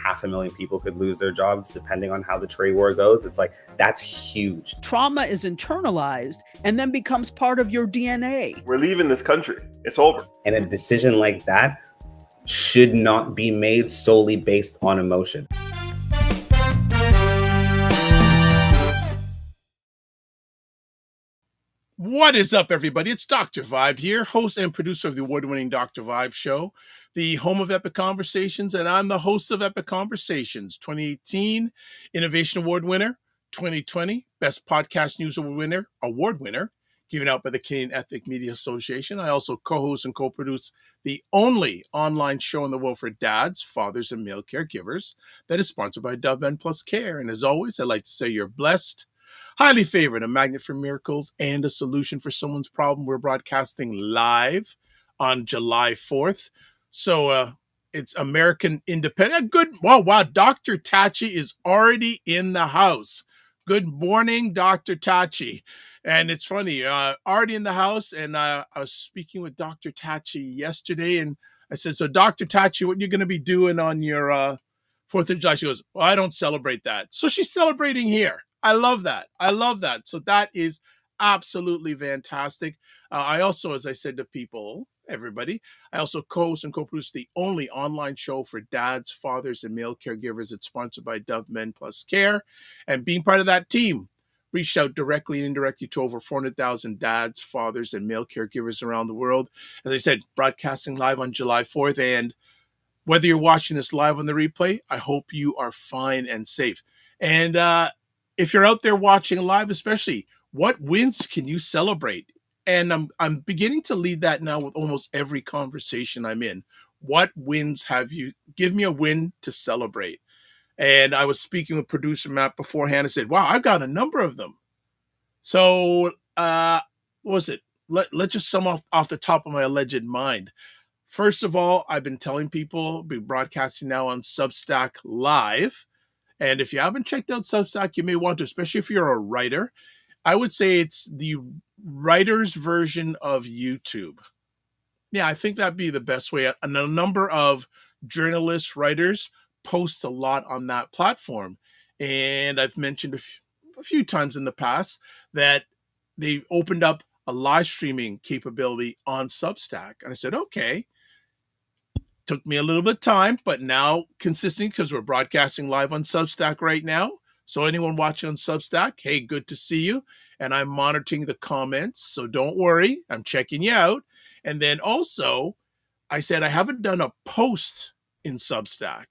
Half a million people could lose their jobs depending on how the trade war goes. It's like, that's huge. Trauma is internalized and then becomes part of your DNA. We're leaving this country. It's over. And a decision like that should not be made solely based on emotion. What is up, everybody? It's Dr. Vibe here, host and producer of the award-winning Dr. Vibe Show, the home of Epic Conversations, and I'm the host of Epic Conversations, 2018 Innovation Award winner, 2020 Best Podcast News Award winner, given out by the Canadian Ethnic Media Association. I also co-host and co-produce the only online show in the world for dads, fathers, and male caregivers that is sponsored by Dove Men Plus Care. And as always, I'd like to say you're blessed, highly favored, a magnet for miracles, and a solution for someone's problem. We're broadcasting live on July 4th. So it's American Independent. Good. Wow. Dr. Tachi is already in the house. Good morning, Dr. Tachi. And it's funny, already in the house. And I was speaking with Dr. Tachi yesterday. And I said, so Dr. Tachi, what are you going to be doing on your 4th of July? She goes, well, I don't celebrate that. So she's celebrating here. I love that. So that is absolutely fantastic. I also, as I said to people, everybody, I also co-host and co-produce the only online show for dads, fathers, and male caregivers. It's sponsored by Dove Men Plus Care. And being part of that team, reached out directly and indirectly to over 400,000 dads, fathers, and male caregivers around the world. As I said, broadcasting live on July 4th. And whether you're watching this live on the replay, I hope you are fine and safe. And if you're out there watching live, especially, what wins can you celebrate? And I'm beginning to lead that now with almost every conversation I'm in. What wins have you? Give me a win to celebrate. And I was speaking with producer Matt beforehand and said, wow, I've got a number of them. So what was it? Let's just sum off the top of my alleged mind. First of all, I've been telling people, be broadcasting now on Substack Live. And if you haven't checked out Substack, you may want to, especially if you're a writer. I would say it's the writer's version of YouTube. Yeah, I think that'd be the best way. And a number of journalists, writers post a lot on that platform. And I've mentioned a few times in the past that they opened up a live streaming capability on Substack. And I said, okay. Took me a little bit of time, but now consistent because we're broadcasting live on Substack right now. So anyone watching on Substack, hey, good to see you. And I'm monitoring the comments, so don't worry. I'm checking you out. And then also, I said I haven't done a post in Substack.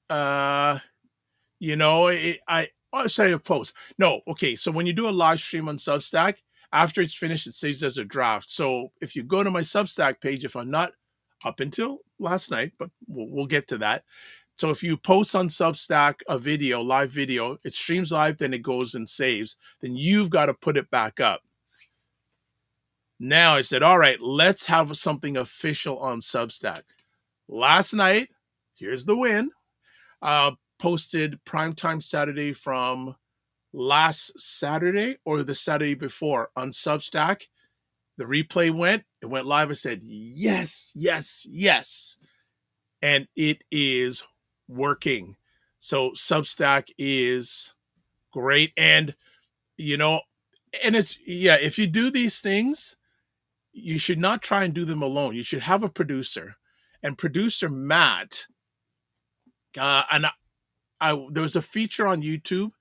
I say a post. No, okay. So when you do a live stream on Substack, after it's finished, it saves as a draft. So if you go to my Substack page, if I'm not up until last night, but we'll get to that. So if you post on Substack a video, live video, it streams live, then it goes and saves. Then you've got to put it back up. Now I said, all right, let's have something official on Substack. Last night, here's the win. Posted Primetime Saturday from last Saturday or the Saturday before on Substack. The replay it went live. I said, yes. And it is working. So Substack is great. And, if you do these things, you should not try and do them alone. You should have a producer. And producer Matt, there was a feature on YouTube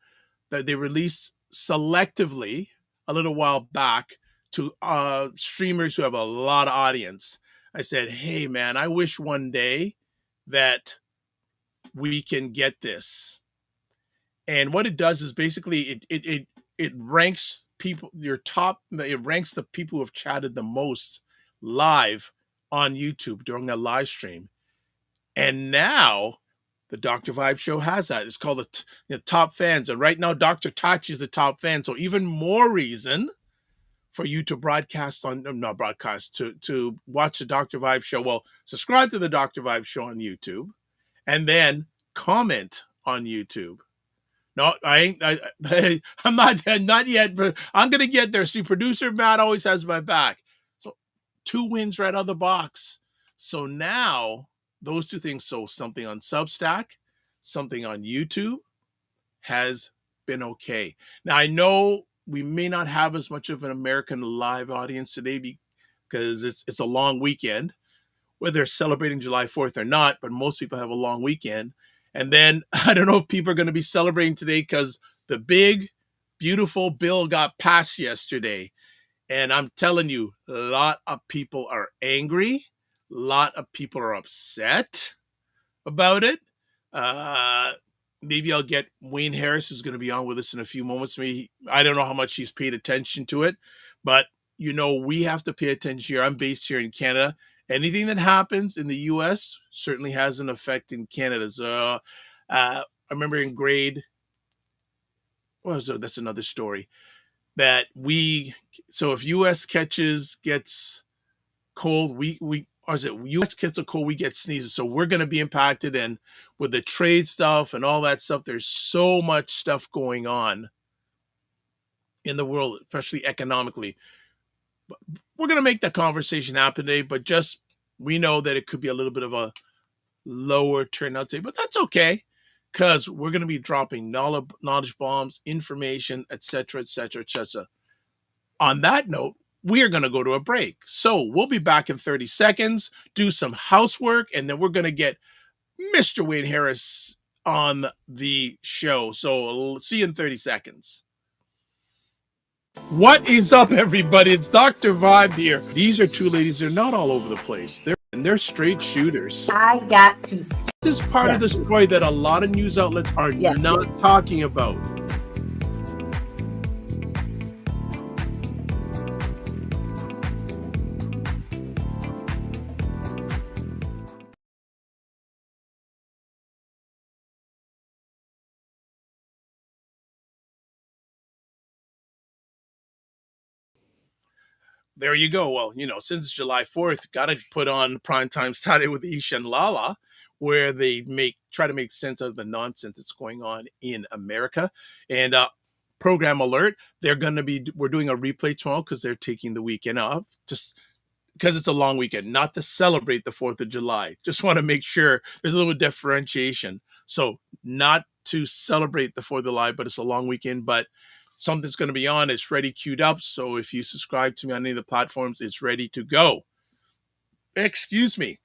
that they released selectively a little while back to streamers who have a lot of audience. I said, hey, man, I wish one day that we can get this. And what it does is basically it ranks people, it ranks the people who have chatted the most live on YouTube during that live stream. And now the Dr. Vibe Show has that. It's called the top fans. And right now, Dr. Tachi is the top fan. So even more reason for you to to watch the Dr. Vibe Show. Well, subscribe to the Dr. Vibe Show on YouTube and then comment on YouTube. No, I ain't. I'm not yet, but I'm gonna get there. See, producer Matt always has my back. So 2 wins right out of the box. So now those 2 things. So something on Substack, something on YouTube has been okay. Now I know we may not have as much of an American live audience today because it's a long weekend, whether they're celebrating July 4th or not, but most people have a long weekend. And then I don't know if people are going to be celebrating today because the big, beautiful bill got passed yesterday. And I'm telling you, a lot of people are angry. A lot of people are upset about it. Maybe I'll get Wayne Harris, who's going to be on with us in a few moments. Maybe, I don't know how much he's paid attention to it, but we have to pay attention here. I'm based here in Canada. Anything that happens in the U.S. certainly has an effect in Canada. So I remember in grade, that's another story. So if U.S. gets cold, U.S. gets a cold, we get sneezes. So we're going to be impacted. And with the trade stuff and all that stuff, there's so much stuff going on in the world, especially economically. We're going to make that conversation happen today, but just we know that it could be a little bit of a lower turnout today, but that's okay because we're going to be dropping knowledge bombs, information, etc., etc., etc. On that note, we are going to go to a break. So we'll be back in 30 seconds, do some housework, and then we're going to get Mr. Wayne Harris on the show. So see you in 30 seconds. What is up, everybody? It's Dr. Vibe here. These are 2 ladies. They're not all over the place. They're straight shooters. I got to This is part of the story that a lot of news outlets are not talking about. There you go. Well, since July 4th, got to put on Primetime Saturday with Isha and Lala, where they try to make sense of the nonsense that's going on in America. And program alert, we're doing a replay tomorrow because they're taking the weekend off, just because it's a long weekend, not to celebrate the 4th of July. Just want to make sure there's a little differentiation. So not to celebrate the 4th of July, but it's a long weekend, but something's going to be on. It's ready, queued up. So if you subscribe to me on any of the platforms, it's ready to go. Excuse me.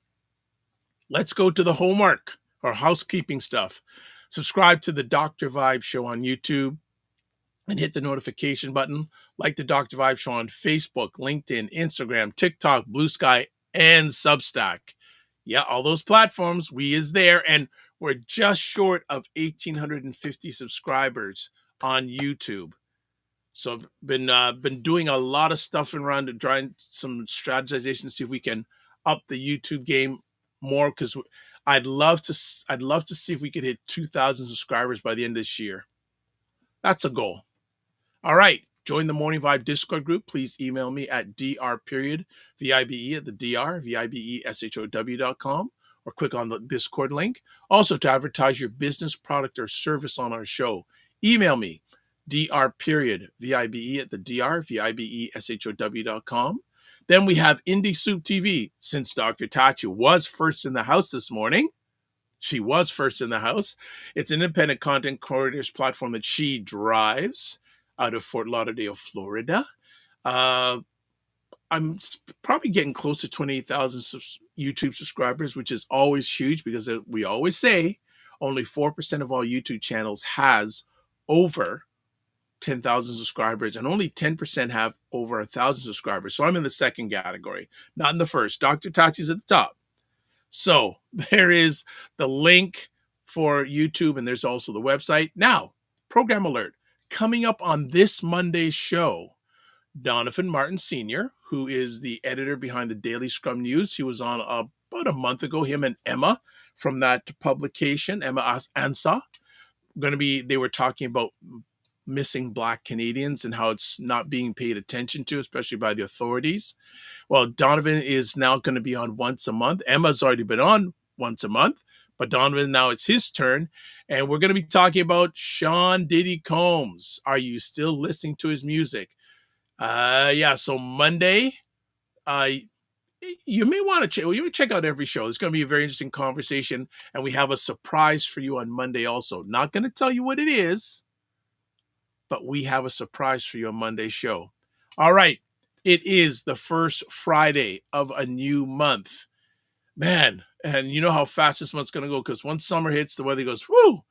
Let's go to the homework or housekeeping stuff. Subscribe to the Dr. Vibe Show on YouTube and hit the notification button. Like the Dr. Vibe Show on Facebook, LinkedIn, Instagram, TikTok, Blue Sky, and Substack. Yeah, all those platforms, we is there. And we're just short of 1,850 subscribers on YouTube. So I've been doing a lot of stuff around to trying some strategization to see if we can up the YouTube game more, because I'd love to see if we could hit 2,000 subscribers by the end of this year. That's a goal. All right. Join the Morning Vibe Discord group. Please email me at dr.vibe@vibeshow.com or click on the Discord link. Also, to advertise your business, product, or service on our show, email me dr.vibe@vibeshow.com. Then we have Indie Soup TV. Since Dr. Tachi was first in the house this morning, she was first in the house. It's an independent content creators platform that she drives out of Fort Lauderdale, Florida. I'm probably getting close to 28,000 YouTube subscribers, which is always huge because we always say only 4% of all YouTube channels has over 10,000 subscribers, and only 10% have over 1,000 subscribers. So I'm in the second category, not in the first. Dr. Tachi's at the top. So there is the link for YouTube, and there's also the website. Now, program alert. Coming up on this Monday's show, Donovan Martin Sr., who is the editor behind the Daily Scrum News. He was on about a month ago, him and Emma from that publication, Emma Ansa. They were talking about missing Black Canadians and how it's not being paid attention to, especially by the authorities. Well, Donovan is now going to be on once a month. Emma's already been on once a month, But Donovan, now it's his turn, and we're going to be talking about Sean Diddy Combs. Are you still listening to his music? Yeah. So Monday, you may want to check out every show. It's going to be a very interesting conversation, and we have a surprise for you on Monday also. Not going to tell you what it is, but we have a surprise for you on Monday's show. All right. It is the first Friday of a new month. Man, and you know how fast this month's going to go, because once summer hits, the weather goes, whoo!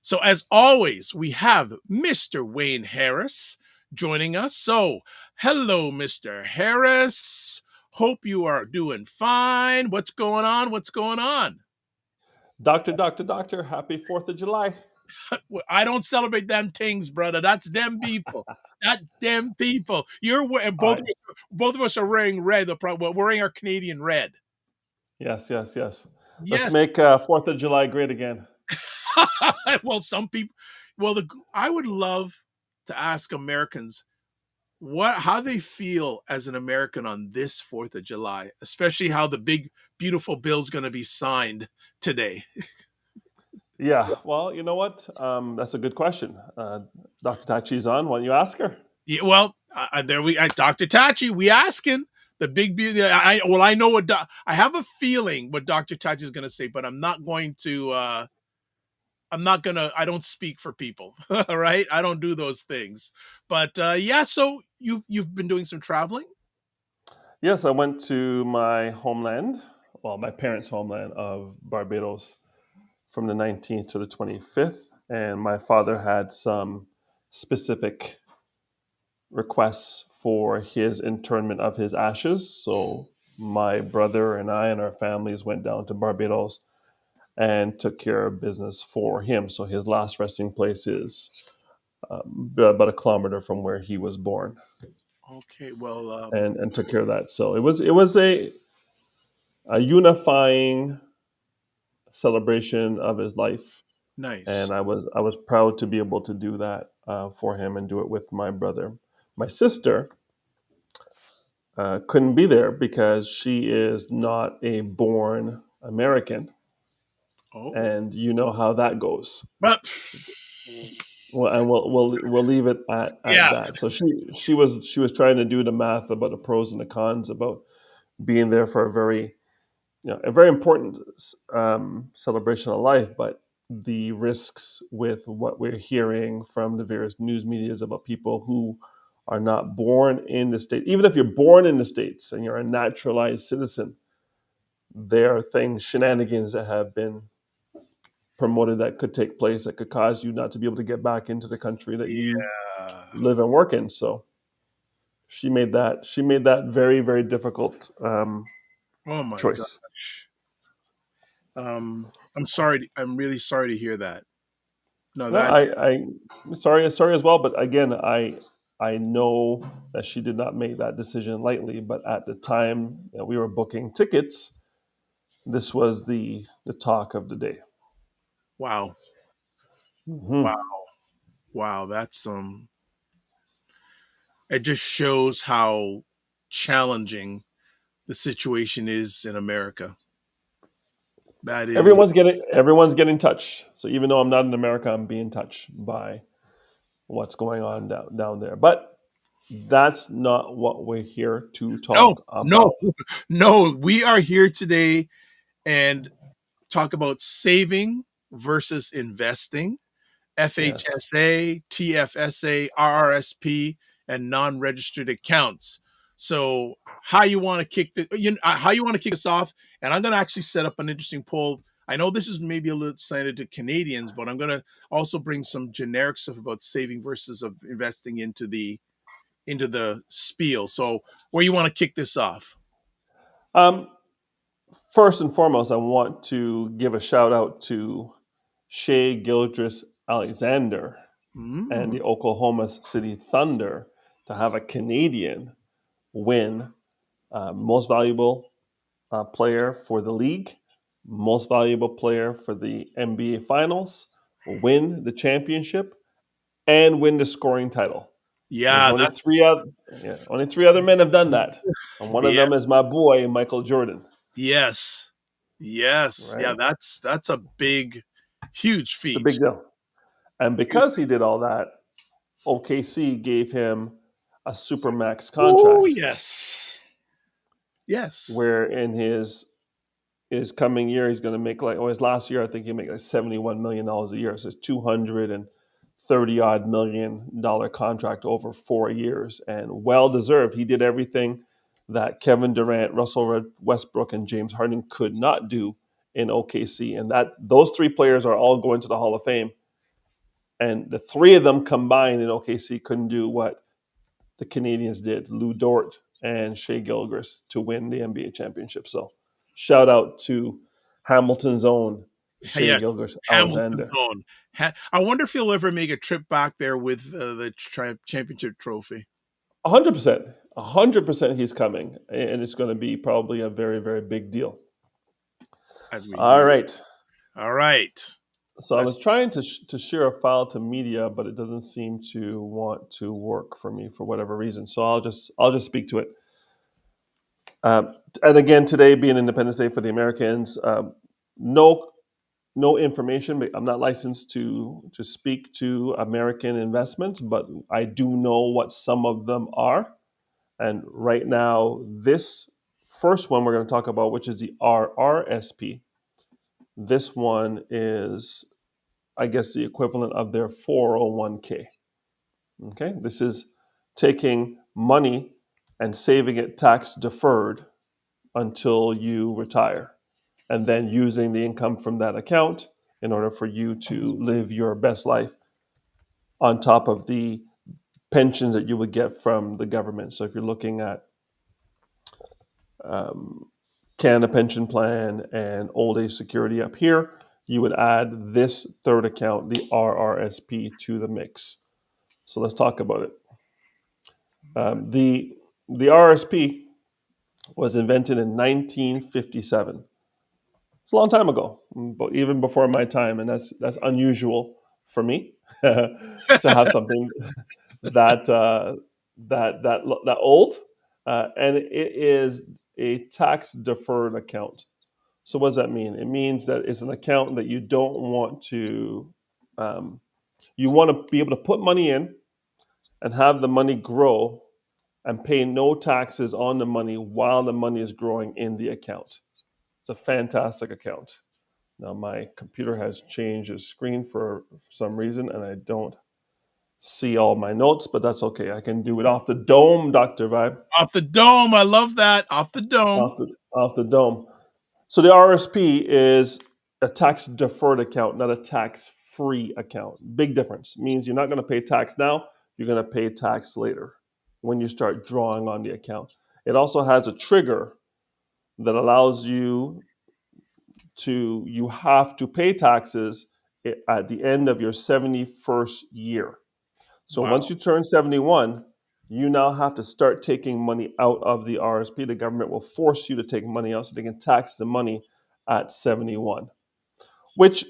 So as always, we have Mr. Wayne Harris joining us. So hello, Mr. Harris. Hope you are doing fine. What's going on? What's going on? Doctor, happy 4th of July. I don't celebrate them things, brother. That's them people. That them people. You're both of us are wearing red. We're wearing our Canadian red. Yes. Yes. Let's make 4th of July great again. Well, some people. Well, I would love to ask Americans how they feel as an American on this 4th of July, especially how the big, beautiful bill is going to be signed today. Yeah. Well, you know what? That's a good question. Dr. Tachi's on. Why don't you ask her? Yeah, well, Dr. Tachi, we asking the big beauty. I know what I have a feeling what Dr. Tachi is going to say, but I'm not going to. I don't speak for people. All right, I don't do those things. But yeah, so you've been doing some traveling. Yes, I went to my homeland, my parents' homeland of Barbados, from the 19th to the 25th, and my father had some specific requests for his internment of his ashes. So my brother and I and our families went down to Barbados and took care of business for him. So his last resting place is about a kilometer from where he was born. Okay, well, and took care of that. So it was a unifying celebration of his life. Nice. And I was proud to be able to do that for him and do it with my brother. My sister couldn't be there because she is not a born American. Oh. And you know how that goes. But well, and we'll leave it at that. So she was trying to do the math about the pros and the cons about being there for a very important celebration of life, but the risks with what we're hearing from the various news medias about people who are not born in the state. Even if you're born in the States and you're a naturalized citizen, there are shenanigans that have been promoted that could take place that could cause you not to be able to get back into the country that you live and work in. So she made that very, very difficult choice. I'm sorry. I'm really sorry to hear that. I'm sorry as well. But again, I know that she did not make that decision lightly. But at the time that we were booking tickets, this was the talk of the day. Wow. Mm-hmm. Wow. That's it just shows how challenging the situation is in America. That is, everyone's getting touched. So even though I'm not in America, I'm being touched by what's going on down there. But that's not what we're here to talk about. No, we are here today and talk about saving versus investing, FHSA, TFSA, RRSP, and non-registered accounts. So how you want to kick this off? And I'm going to actually set up an interesting poll. I know this is maybe a little cited to Canadians, but I'm going to also bring some generic stuff about saving versus of investing into the spiel. So where you want to kick this off? First and foremost, I want to give a shout out to Shea Gilgeous-Alexander and the Oklahoma City Thunder to have a Canadian win most valuable player for the league, most valuable player for the NBA Finals, win the championship, and win the scoring title. Yeah, only three other men have done that, and one of them is my boy Michael Jordan. Yes. Yes. Yeah, right? that's a big, huge It's a feat. big deal. And because he did all that, OKC gave him a supermax Oh, contract, yes. Yes. where in his coming year he's going to make like, his last year I think he made like $71 million a year. So it's $230 odd million contract over 4 years, and well deserved. He did everything that Kevin Durant, Russell Westbrook, and James Harden could not do in OKC, and that those three players are all going to the Hall of Fame. And the three of them combined in OKC couldn't do what the Canadians did, Lou Dort and Shea Gilgeous, to win the NBA championship. So shout out to Hamilton's own Shea Yes. Gilgeous Hamilton's Alexander. own. I wonder if he'll ever make a trip back there with the championship trophy. 100%. 100% he's coming. And it's going to be probably a very, very big deal. As we All hear. right. All right. So I was trying to share a file to media, but it doesn't seem to want to work for me for whatever reason. So I'll just speak to it. And again, today being Independence Day for the Americans, no information. I'm not licensed to speak to American investments, but I do know what some of them are. And right now, this first one we're going to talk about, which is the RRSP, this one is, I guess, the equivalent of their 401k. Okay, this is taking money and saving it tax deferred until you retire, and then using the income from that account in order for you to live your best life on top of the pensions that you would get from the government. So if you're looking at Canada Pension Plan and Old Age Security up here, you would add this third account, the RRSP, to the mix. So let's talk about it. The RRSP was invented in 1957. It's a long time ago, but even before my time, and that's unusual for me to have something that old, and it is a tax deferred account. So what does that mean? It means that it's an account that you don't want to, you want to be able to put money in and have the money grow and pay no taxes on the money while the money is growing in the account. It's a fantastic account. Now my computer has changed its screen for some reason, and I don't see all my notes, but that's okay. I can do it off the dome, Dr. Vibe. Off the dome. I love that. Off the dome. Off the dome. So the RSP is a tax deferred account, not a tax free account. Big difference. It means you're not going to pay tax now, you're going to pay tax later when you start drawing on the account. It also has a trigger that allows you have to pay taxes at the end of your 71st year. So Wow. once you turn 71, you now have to start taking money out of the RSP. The government will force you to take money out so they can tax the money at 71, which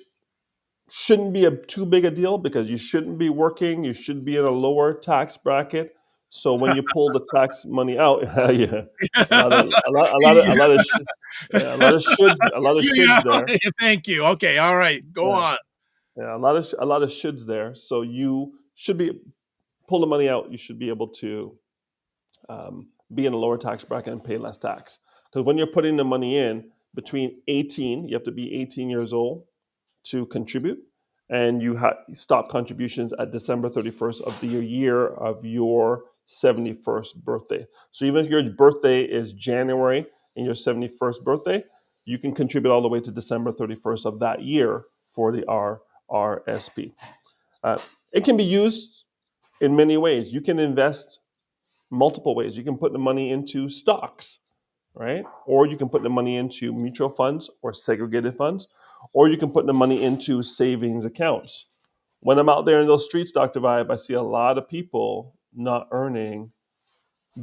shouldn't be too big a deal because you shouldn't be working. You should be in a lower tax bracket. So when you pull the tax money out, yeah, a lot of shoulds there. Thank you. Okay. All right. Go on. Yeah, a lot of shoulds there. So you should be pull the money out. You should be able to be in a lower tax bracket and pay less tax. Because when you're putting the money in between 18, you have to be 18 years old to contribute, and you stop contributions at December 31st of the year of your 71st birthday. So even if your birthday is January and your 71st birthday, you can contribute all the way to December 31st of that year for the RRSP. It can be used in many ways. You can invest multiple ways. You can put the money into stocks, right? Or you can put the money into mutual funds or segregated funds, or you can put the money into savings accounts. When I'm out there in those streets, Dr. Vibe, I see a lot of people not earning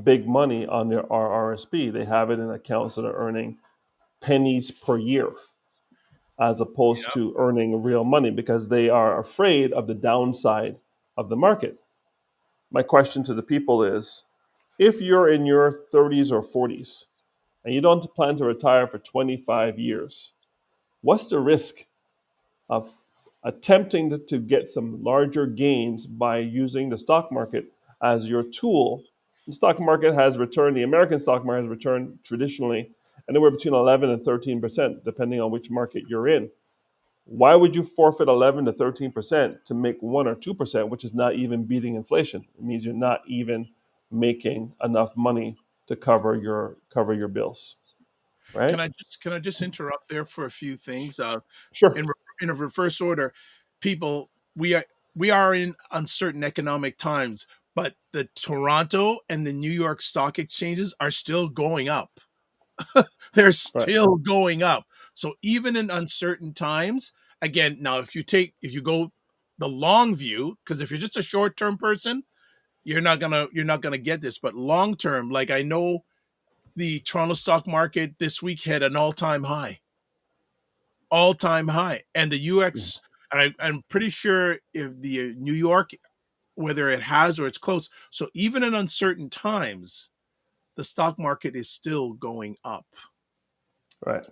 big money on their RRSP. They have it in accounts that are earning pennies per year as opposed to earning real money because they are afraid of the downside of the market. My question to the people is, if you're in your 30s or 40s and you don't plan to retire for 25 years, what's the risk of attempting to get some larger gains by using the stock market as your tool? The stock market has returned, the American stock market has returned traditionally anywhere between 11 and 13%, depending on which market you're in. Why would you forfeit 11 to 13% to make 1 or 2%, which is not even beating inflation? It means you're not even making enough money to cover your bills, right? Can I just interrupt there for a few things? Sure. In a reverse order, people, we are in uncertain economic times, but the Toronto and the New York stock exchanges are still going up. They're Right. still going up. So even in uncertain times, again, now if you go the long view, because if you're just a short-term person, you're not gonna get this. But long term, like I know the Toronto stock market this week had an all-time high, and the UX, and I'm pretty sure if the New York, whether it has or it's close. So even in uncertain times, the stock market is still going up. Right.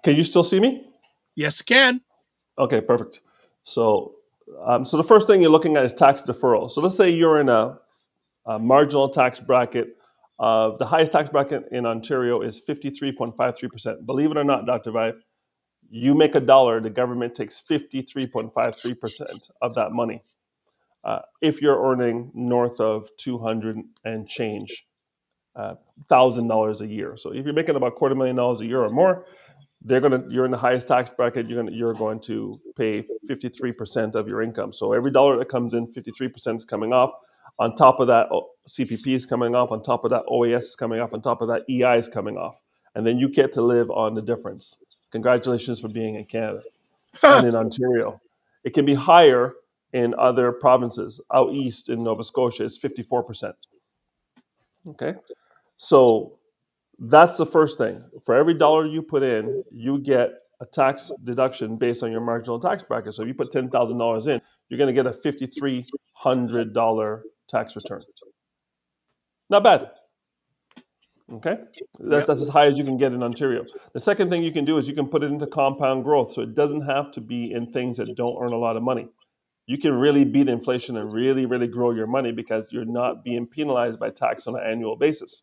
Can you still see me? Yes, it can. Okay, perfect. So, so the first thing you're looking at is tax deferral. So let's say you're in a marginal tax bracket. The highest tax bracket in Ontario is 53.53%. Believe it or not, Dr. Vibe, you make $1, the government takes 53.53% of that money. If you're earning north of 200 and change $1,000 a year. So if you're making about $250,000 a year or more, you're in the highest tax bracket. You're going to pay 53% of your income. So every dollar that comes in, 53% is coming off. On top of that, CPP is coming off. On top of that, OAS is coming off. On top of that, EI is coming off. And then you get to live on the difference. Congratulations for being in Canada and in Ontario. It can be higher in other provinces. Out east in Nova Scotia, it's 54%. Okay, so that's the first thing. For every dollar you put in, you get a tax deduction based on your marginal tax bracket. So if you put $10,000 in, you're going to get a $5,300 tax return. Not bad. Okay, Yep. that's as high as you can get in Ontario. The second thing you can do is you can put it into compound growth. So it doesn't have to be in things that don't earn a lot of money. You can really beat inflation and really, really grow your money because you're not being penalized by tax on an annual basis.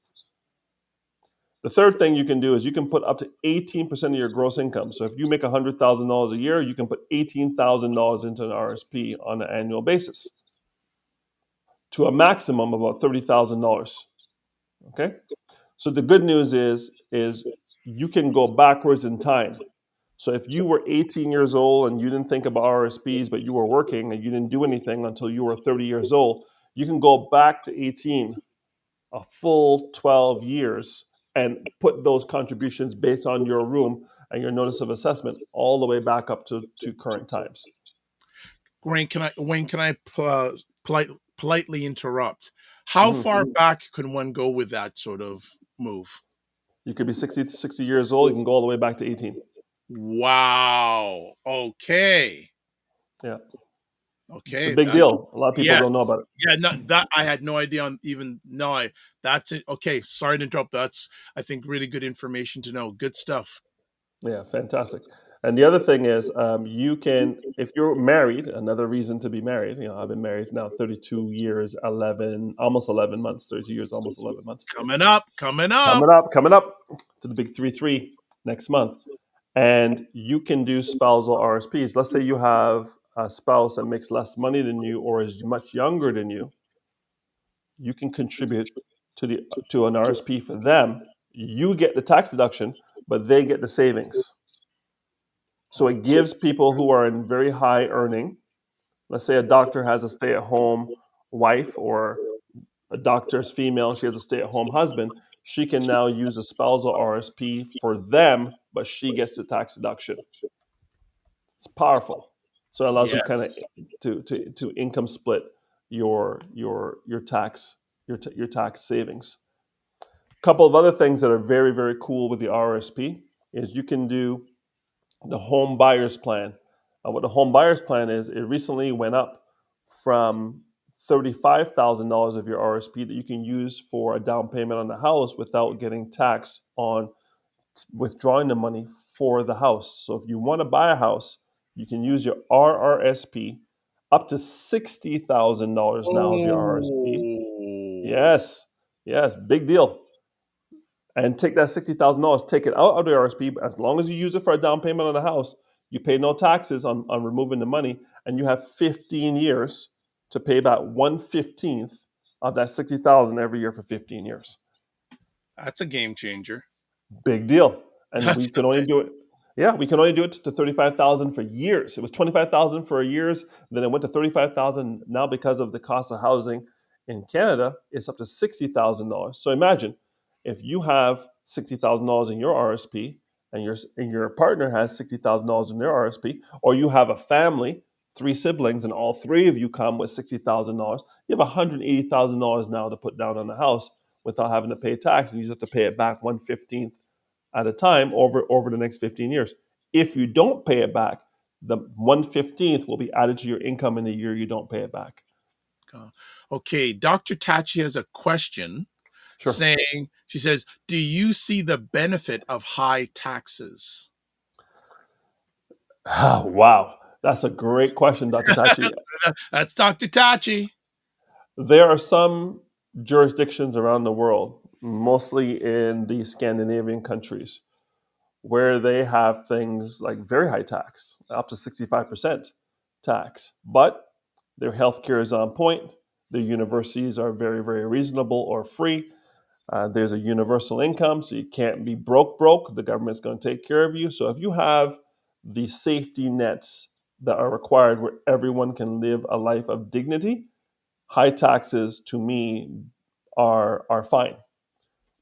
The third thing you can do is you can put up to 18% of your gross income. So if you make $100,000 a year, you can put $18,000 into an RSP on an annual basis to a maximum of about $30,000. Okay? So the good news is you can go backwards in time. So if you were 18 years old and you didn't think about RSPs, but you were working and you didn't do anything until you were 30 years old, you can go back to 18, a full 12 years, and put those contributions based on your room and your notice of assessment all the way back up to current times. Wayne, can I politely interrupt? How far back can one go with that sort of move? You could be 60 years old, you can go all the way back to 18. Wow. Okay. Yeah. Okay. It's a big deal. A lot of people don't know about it. Yeah, no, that I had no idea on even no, that's it. Okay, sorry to interrupt. That's I think really good information to know. Good stuff. Yeah, fantastic. And the other thing is, you can, if you're married, another reason to be married. I've been married now 32 years, almost 11 months, 32 years, almost 11 months. Coming up. Coming up to the big 3-3 next month. And you can do spousal RSPs. Let's say you have a spouse that makes less money than you or is much younger than you. You can contribute to an RSP for them. You get the tax deduction, but they get the savings. So it gives people who are in very high earning, let's say a doctor has a stay-at-home wife or a doctor's female, she has a stay-at-home husband, she can now use a spousal RSP for them, but she gets the tax deduction. It's powerful. So it allows you kind of to income split your tax savings. A couple of other things that are very, very cool with the RSP is you can do the home buyers plan. What the home buyers plan is, it recently went up from $35,000 of your RSP that you can use for a down payment on the house without getting taxed on withdrawing the money for the house. So if you want to buy a house, you can use your RRSP up to $60,000 now of your RRSP. Yes, yes, big deal. And take that $60,000, take it out of the RSP. As long as you use it for a down payment on a house, you pay no taxes on removing the money, and you have 15 years to pay back 1/15 of that 60,000 every year for 15 years. That's a game changer. Big deal. And That's we can only do it. Yeah, we can only do it to 35,000 for years. It was 25,000 for years, then it went to 35,000. Now, because of the cost of housing in Canada, it's up to $60,000. So imagine if you have $60,000 in your RSP, and your partner has $60,000 in their RSP, or you have a family, 3 siblings, and all 3 of you come with $60,000. You have $180,000 now to put down on the house without having to pay tax, and you just have to pay it back 1/15 at a time over the next 15 years. If you don't pay it back, the 1/15 will be added to your income in the year you don't pay it back. Okay, Dr. Tachi has a question. Sure. She says, do you see the benefit of high taxes? Wow, that's a great question, Dr. Tachi. That's Dr. Tachi. There are some jurisdictions around the world, mostly in the Scandinavian countries, where they have things like very high tax, up to 65% tax, but their healthcare is on point. Their universities are very, very reasonable or free. There's a universal income, so you can't be broke. The government's going to take care of you. So if you have the safety nets that are required where everyone can live a life of dignity, high taxes to me are fine.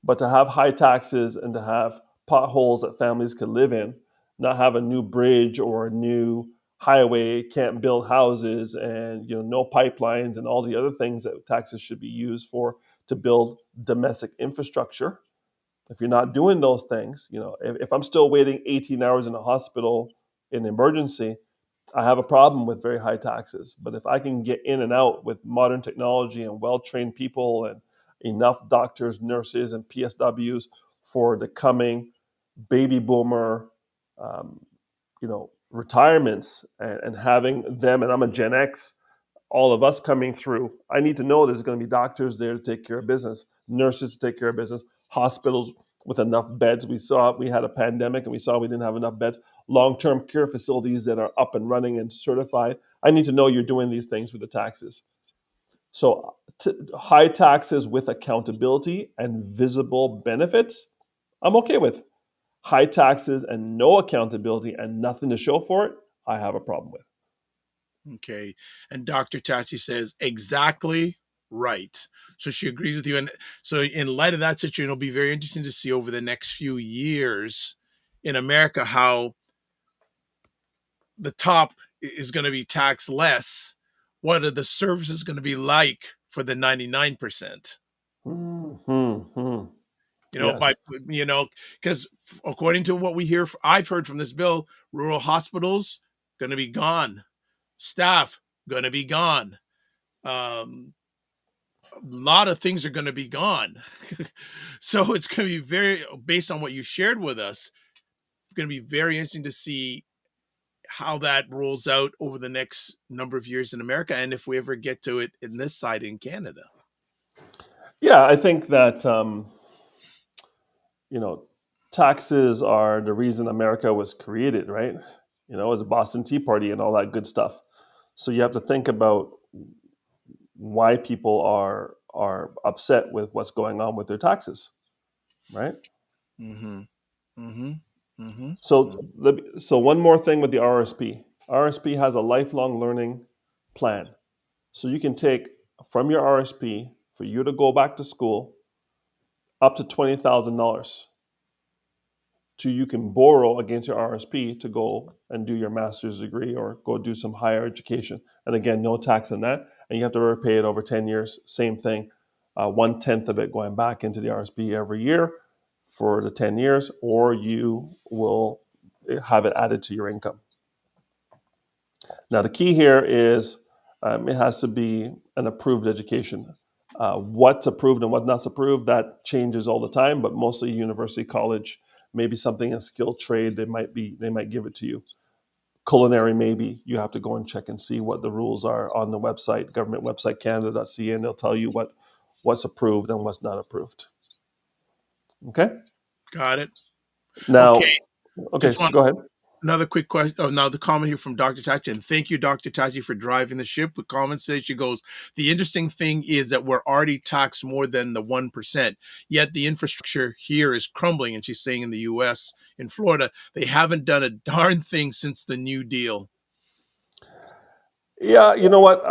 But to have high taxes and to have potholes that families can live in, not have a new bridge or a new highway, can't build houses, and no pipelines and all the other things that taxes should be used for to build domestic infrastructure. If you're not doing those things, if I'm still waiting 18 hours in a hospital in emergency, I have a problem with very high taxes. But if I can get in and out with modern technology and well-trained people and enough doctors, nurses, and PSWs for the coming baby boomer, retirements, and having them, and I'm a Gen X, all of us coming through, I need to know there's going to be doctors there to take care of business, nurses to take care of business, hospitals with enough beds. We had a pandemic and we saw we didn't have enough beds. Long-term care facilities that are up and running and certified. I need to know you're doing these things with the taxes. So high taxes with accountability and visible benefits, I'm okay with. High taxes and no accountability and nothing to show for it, I have a problem with. Okay. And Dr. Tachi says, exactly right. So she agrees with you. And so in light of that situation, it'll be very interesting to see over the next few years in America how the top is going to be taxed less. What are the services going to be like for the 99%? Because according to what I've heard from this bill, rural hospitals going to be gone. Staff going to be gone. A lot of things are going to be gone. So it's going to be based on what you shared with us, it's going to be very interesting to see how that rolls out over the next number of years in America, and if we ever get to it in this side in Canada. Yeah, I think that taxes are the reason America was created, right? It was a Boston Tea Party and all that good stuff. So you have to think about why people are upset with what's going on with their taxes, right? Mm-hmm. Mm-hmm. Mm-hmm. So one more thing with the RRSP. RRSP has a lifelong learning plan. So you can take from your RRSP for you to go back to school up to $20,000 you can borrow against your RRSP to go and do your master's degree or go do some higher education. And again, no tax on that. And you have to repay it over 10 years. Same thing, 1/10 of it going back into the RRSP every year for the 10 years, or you will have it added to your income. Now, the key here is it has to be an approved education. What's approved and what's not approved, that changes all the time, but mostly university, college, Maybe something in skilled trade, they might give it to you. Culinary, maybe you have to go and check and see what the rules are on the website, government website, canada.ca, and they'll tell you what's approved and what's not approved. Okay? Got it. Now, Okay. okay, Just so want go ahead. another quick question. Oh, now the comment here from Dr. Tachi, and thank you, Dr. Tachi, for driving the ship. The comment says, she goes, the interesting thing is that we're already taxed more than the 1%, yet the infrastructure here is crumbling. And she's saying in the US, in Florida, they haven't done a darn thing since the New Deal. Yeah, you know what?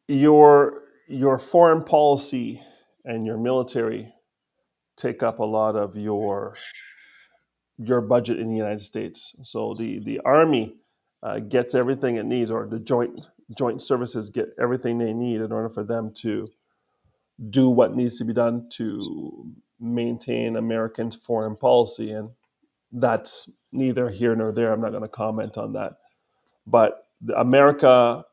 Your foreign policy and your military take up a lot of your budget in the United States. So the Army gets everything it needs, or the joint services get everything they need in order for them to do what needs to be done to maintain American foreign policy. And that's neither here nor there. I'm not going to comment on that. But America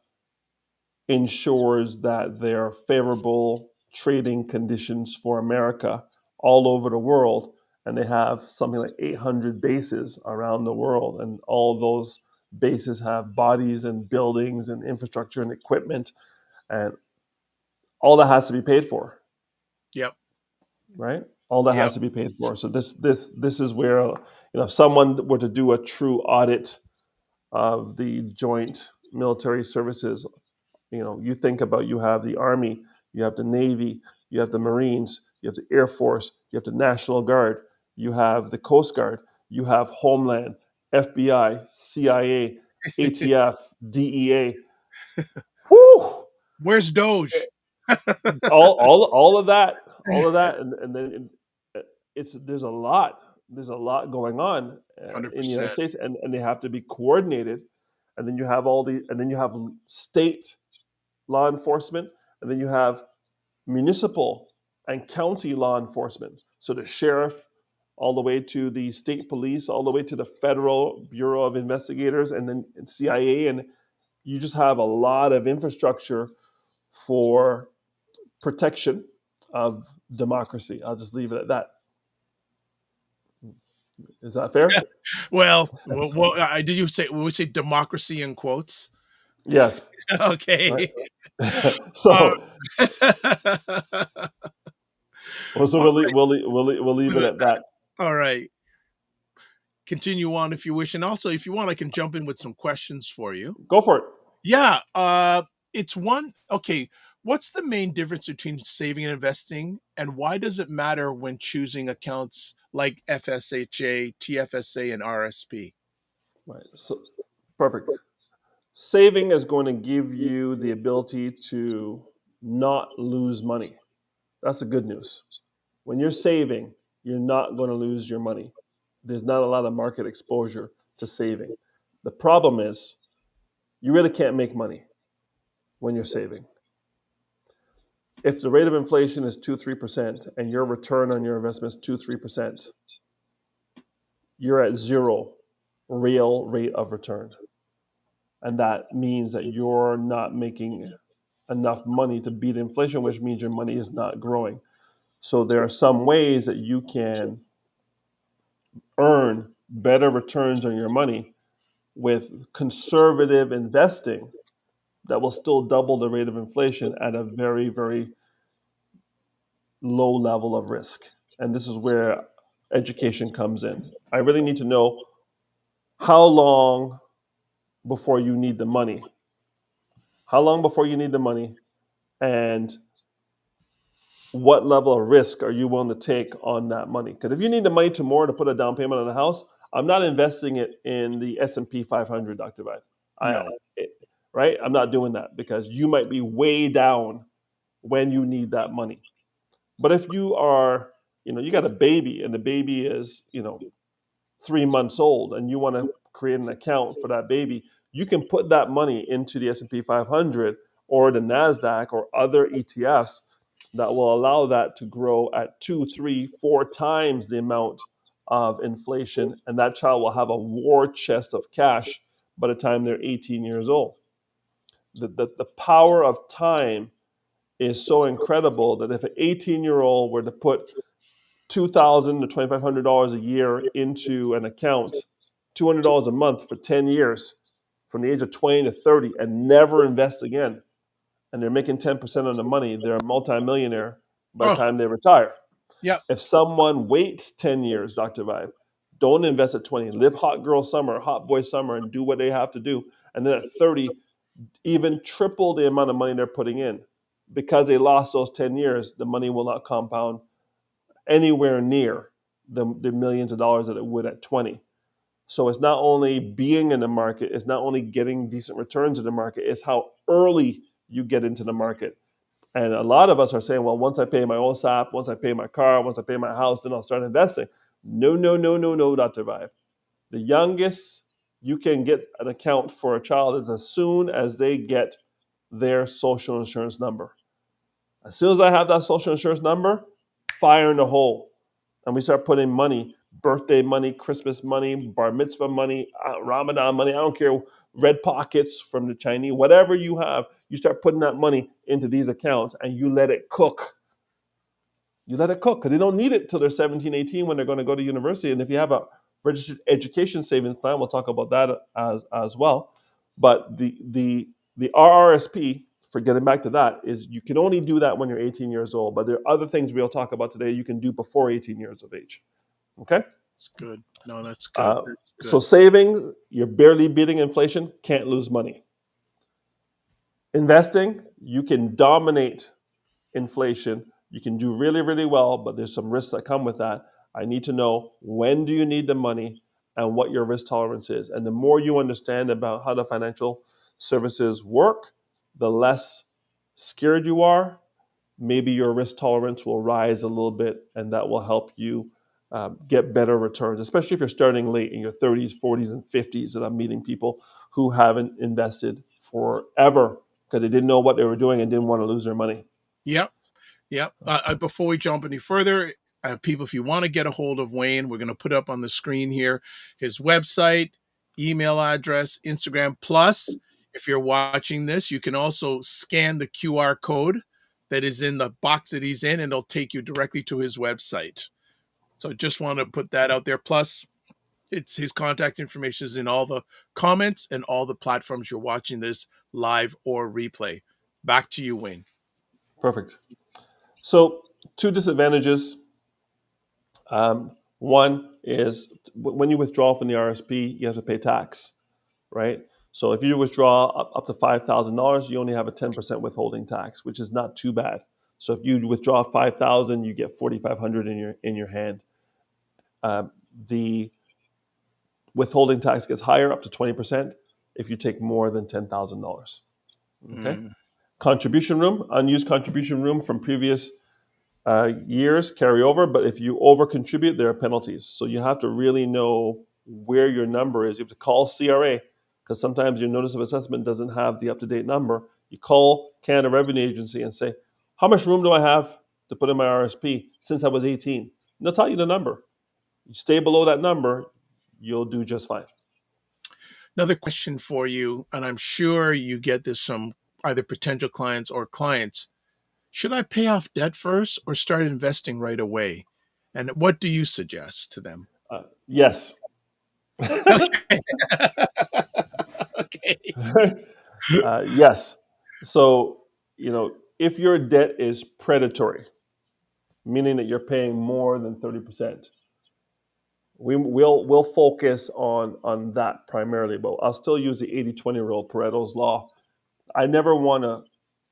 ensures that there are favorable trading conditions for America all over the world. And they have something like 800 bases around the world. And all those bases have bodies and buildings and infrastructure and equipment. And all that has to be paid for. Yep. Right? All that has to be paid for. So this is where, if someone were to do a true audit of the joint military services, you think about, you have the Army, you have the Navy, you have the Marines, you have the Air Force, you have the National Guard, you have the Coast Guard, you have Homeland, FBI, CIA, ATF, DEA. Whew! Where's Doge? all of that, and then there's a lot going on in the United 100%. States, and they have to be coordinated, and then you have state law enforcement, and then you have municipal and county law enforcement. So the sheriff, all the way to the state police, all the way to the Federal Bureau of Investigators, and then CIA, and you just have a lot of infrastructure for protection of democracy. I'll just leave it at that. Is that fair? Well, did you say, we say democracy in quotes? Yes. Okay. Right. So, we'll leave it at that. All right. Continue on if you wish. And also, if you want, I can jump in with some questions for you. Go for it. Yeah. Okay. What's the main difference between saving and investing, and why does it matter when choosing accounts like FSHA, TFSA, and RSP? Right. So, perfect. Saving is going to give you the ability to not lose money. That's the good news. When you're saving, you're not going to lose your money. There's not a lot of market exposure to saving. The problem is you really can't make money when you're saving. If the rate of inflation is 2-3% and your return on your investment is 2-3%, you're at zero real rate of return. And that means that you're not making enough money to beat inflation, which means your money is not growing. So there are some ways that you can earn better returns on your money with conservative investing that will still double the rate of inflation at a very, very low level of risk. And this is where education comes in. I really need to know how long before you need the money. How long before you need the money, and what level of risk are you willing to take on that money? Because if you need the money tomorrow to put a down payment on a house, I'm not investing it in the S&P 500, Dr. Vibe. No. Right? I'm not doing that, because you might be way down when you need that money. But if you are, you got a baby, and the baby is, 3 months old, and you want to create an account for that baby, you can put that money into the S&P 500 or the NASDAQ or other ETFs that will allow that to grow at 2, 3, 4 times the amount of inflation. And that child will have a war chest of cash by the time they're 18 years old. The power of time is so incredible that if an 18-year-old were to put $2,000 to $2,500 a year into an account, $200 a month for 10 years, from the age of 20 to 30, and never invest again, and they're making 10% on the money, they're a multimillionaire by the Oh, time they retire. yeah. If someone waits 10 years, Dr. Vibe, don't invest at 20. Live hot girl summer, hot boy summer, and do what they have to do. And then at 30, even triple the amount of money they're putting in. Because they lost those 10 years, the money will not compound anywhere near the millions of dollars that it would at 20. So it's not only being in the market, it's not only getting decent returns in the market, it's how early you get into the market. And a lot of us are saying, well, once I pay my own SAP, once I pay my car, once I pay my house, then I'll start investing. No, no, no, no, no, Dr. Vibe. The youngest you can get an account for a child is as soon as they get their social insurance number. As soon as I have that social insurance number, fire in the hole. And we start putting money, birthday money, Christmas money, bar mitzvah money, Ramadan money, I don't care, red pockets from the Chinese, whatever you have, you start putting that money into these accounts and you let it cook. You let it cook because they don't need it till they're 17, 18 when they're going to go to university. And if you have a registered education savings plan, we'll talk about that as well. But the RRSP, for getting back to that, is you can only do that when you're 18 years old. But there are other things we'll talk about today you can do before 18 years of age. Okay? That's good. No, that's good. That's good. So saving, you're barely beating inflation, can't lose money. Investing, you can dominate inflation. You can do really, really well, but there's some risks that come with that. I need to know when do you need the money and what your risk tolerance is. And the more you understand about how the financial services work, the less scared you are. Maybe your risk tolerance will rise a little bit, and that will help you get better returns, especially if you're starting late in your 30s, 40s, and 50s. And I'm meeting people who haven't invested forever because they didn't know what they were doing and didn't want to lose their money. Yep. Yep. Before we jump any further, people, if you want to get a hold of Wayne, we're going to put up on the screen here his website, email address, Instagram. Plus, if you're watching this, you can also scan the QR code that is in the box that he's in, and it'll take you directly to his website. So just want to put that out there. Plus, it's his contact information is in all the comments and all the platforms you're watching this live or replay. Back to you, Wayne. Perfect. So, two disadvantages. One is when you withdraw from the RSP, you have to pay tax, right? So if you withdraw up to $5,000, you only have a 10% withholding tax, which is not too bad. So if you withdraw $5,000, you get $4,500 in your hand. The withholding tax gets higher, up to 20%, if you take more than $10,000. Okay. Contribution room, unused contribution room from previous years carry over, but if you over contribute, there are penalties. So you have to really know where your number is. You have to call CRA because sometimes your notice of assessment doesn't have the up-to-date number. You call Canada Revenue Agency and say, how much room do I have to put in my RSP since I was 18? And they'll tell you the number. You stay below that number, you'll do just fine. Another question for you, and I'm sure you get this from either potential clients or clients. Should I pay off debt first or start investing right away? And what do you suggest to them? Yes. Okay. Yes. So, if your debt is predatory, meaning that you're paying more than 30%, we'll focus on that primarily, but I'll still use the 80-20 rule, Pareto's law. I never want to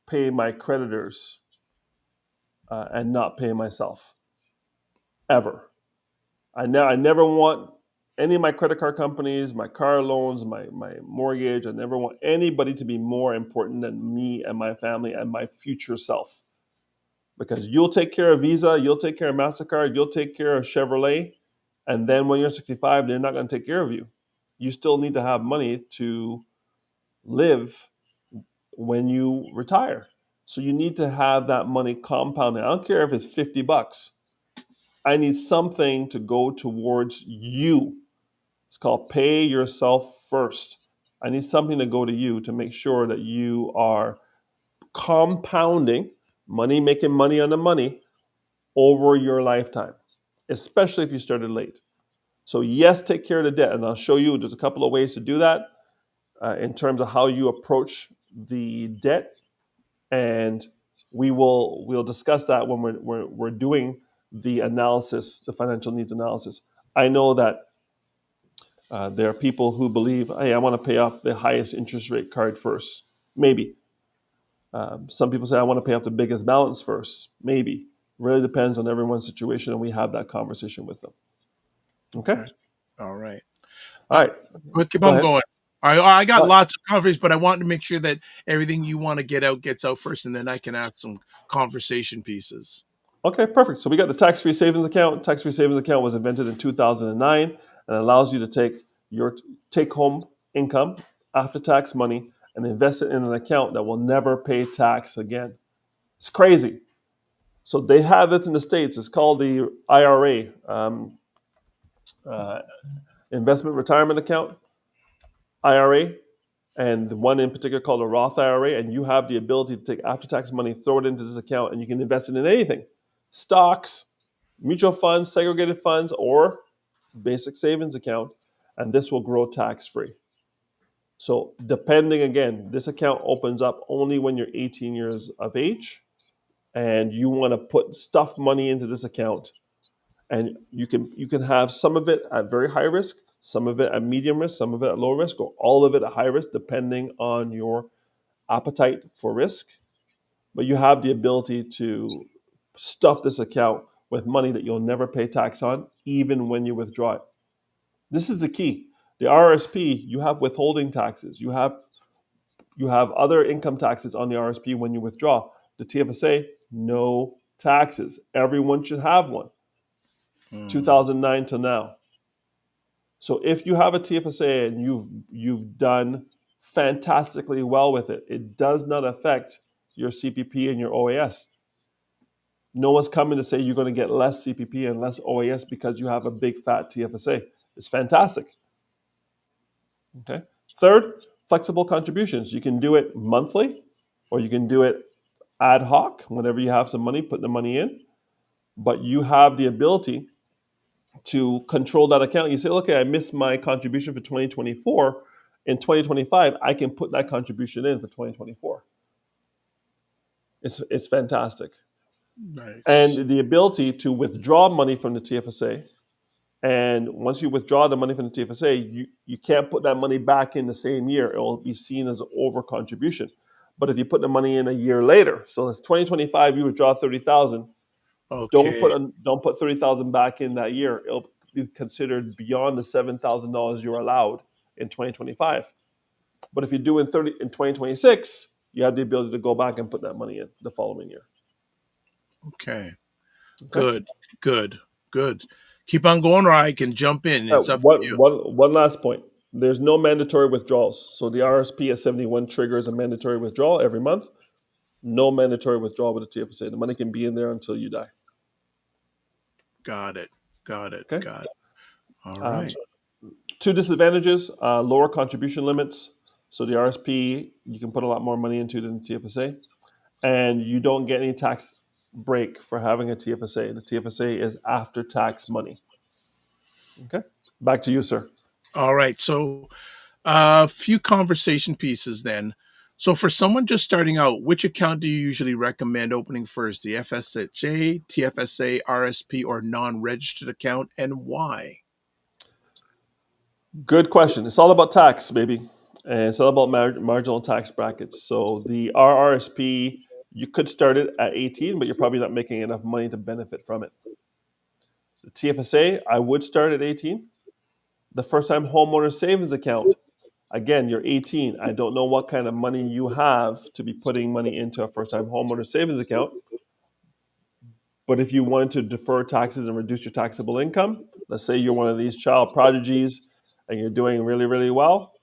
pay my creditors and not pay myself, ever. I never want any of my credit card companies, my car loans, my mortgage. I never want anybody to be more important than me and my family and my future self. Because you'll take care of Visa, you'll take care of MasterCard, you'll take care of Chevrolet, and then when you're 65, they're not going to take care of you. You still need to have money to live when you retire. So you need to have that money compounding. I don't care if it's $50. I need something to go towards you. It's called pay yourself first. I need something to go to you to make sure that you are compounding money, making money on the money over your lifetime. especially if you started late. So yes, take care of the debt, and I'll show you. There's a couple of ways to do that in terms of how you approach the debt, and we'll discuss that when we're doing the analysis, the financial needs analysis. I know that there are people who believe, hey, I want to pay off the highest interest rate card first. Maybe. Some people say, I want to pay off the biggest balance first. Maybe. Really depends on everyone's situation, and we have that conversation with them. Okay? All right. All right. But keep Go on ahead. going. I got lots of conversations, but I want to make sure that everything you want to get out gets out first, and then I can add some conversation pieces. Okay, perfect. So we got the tax-free savings account. Tax-free savings account was invented in 2009 and allows you to take your take-home income after tax money and invest it in an account that will never pay tax again. It's crazy. So they have it in the States. It's called the IRA, Investment Retirement Account, IRA, and the one in particular called a Roth IRA. And you have the ability to take after-tax money, throw it into this account, and you can invest it in anything. Stocks, mutual funds, segregated funds, or basic savings account, and this will grow tax-free. So depending, again, this account opens up only when you're 18 years of age, and you want to put stuff money into this account, and you can have some of it at very high risk, some of it at medium risk, some of it at low risk, or all of it at high risk, depending on your appetite for risk. But you have the ability to stuff this account with money that you'll never pay tax on, even when you withdraw it. This is the key. The RRSP, you have withholding taxes. You have other income taxes on the RRSP when you withdraw. The TFSA, no taxes. Everyone should have one. 2009 to now. So if you have a TFSA and you've done fantastically well with it, it does not affect your CPP and your OAS. No one's coming to say you're going to get less CPP and less OAS because you have a big fat TFSA. It's fantastic. Okay. Third, flexible contributions. You can do it monthly, or you can do it ad hoc whenever you have some money, put the money in. But you have the ability to control that account. You say, okay, I missed my contribution for 2024. In 2025, I can put that contribution in for 2024. It's fantastic. Nice. And the ability to withdraw money from the TFSA. And once you withdraw the money from the TFSA, you can't put that money back in the same year. It will be seen as over contribution. But if you put the money in a year later, so it's 2025, you withdraw 30,000. Okay. Don't put 30,000 back in that year. It'll be considered beyond the $7,000 you're allowed in 2025. But if you do in 2026, you have the ability to go back and put that money in the following year. Okay. Good. Keep on going, or I can jump in. It's up to you. One last point. There's no mandatory withdrawals. So the RSP at 71 triggers a mandatory withdrawal every month. No mandatory withdrawal with the TFSA. The money can be in there until you die. Got it. Okay. Got it. All right. Two disadvantages, lower contribution limits. So the RSP, you can put a lot more money into than the TFSA. And you don't get any tax break for having a TFSA. The TFSA is after tax money. Okay. Back to you, sir. All right. So a few conversation pieces then. So for someone just starting out, which account do you usually recommend opening first? The FHSA, TFSA, RSP, or non-registered account, and why? Good question. It's all about tax, baby. And it's all about marginal tax brackets. So the RRSP, you could start it at 18, but you're probably not making enough money to benefit from it. The TFSA, I would start at 18. The first-time homeowner savings account, again, you're 18. I don't know what kind of money you have to be putting money into a first-time homeowner savings account. But if you wanted to defer taxes and reduce your taxable income, let's say you're one of these child prodigies and you're doing really, really well,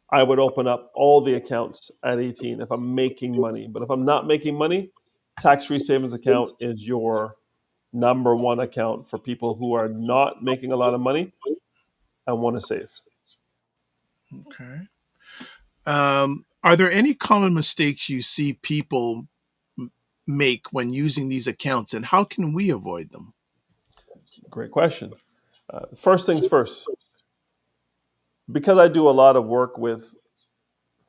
I would open up all the accounts at 18 if I'm making money. But if I'm not making money, tax-free savings account is your number one account for people who are not making a lot of money and want to save. Okay. Are there any common mistakes you see people make when using these accounts, and how can we avoid them? Great question. First things first, because I do a lot of work with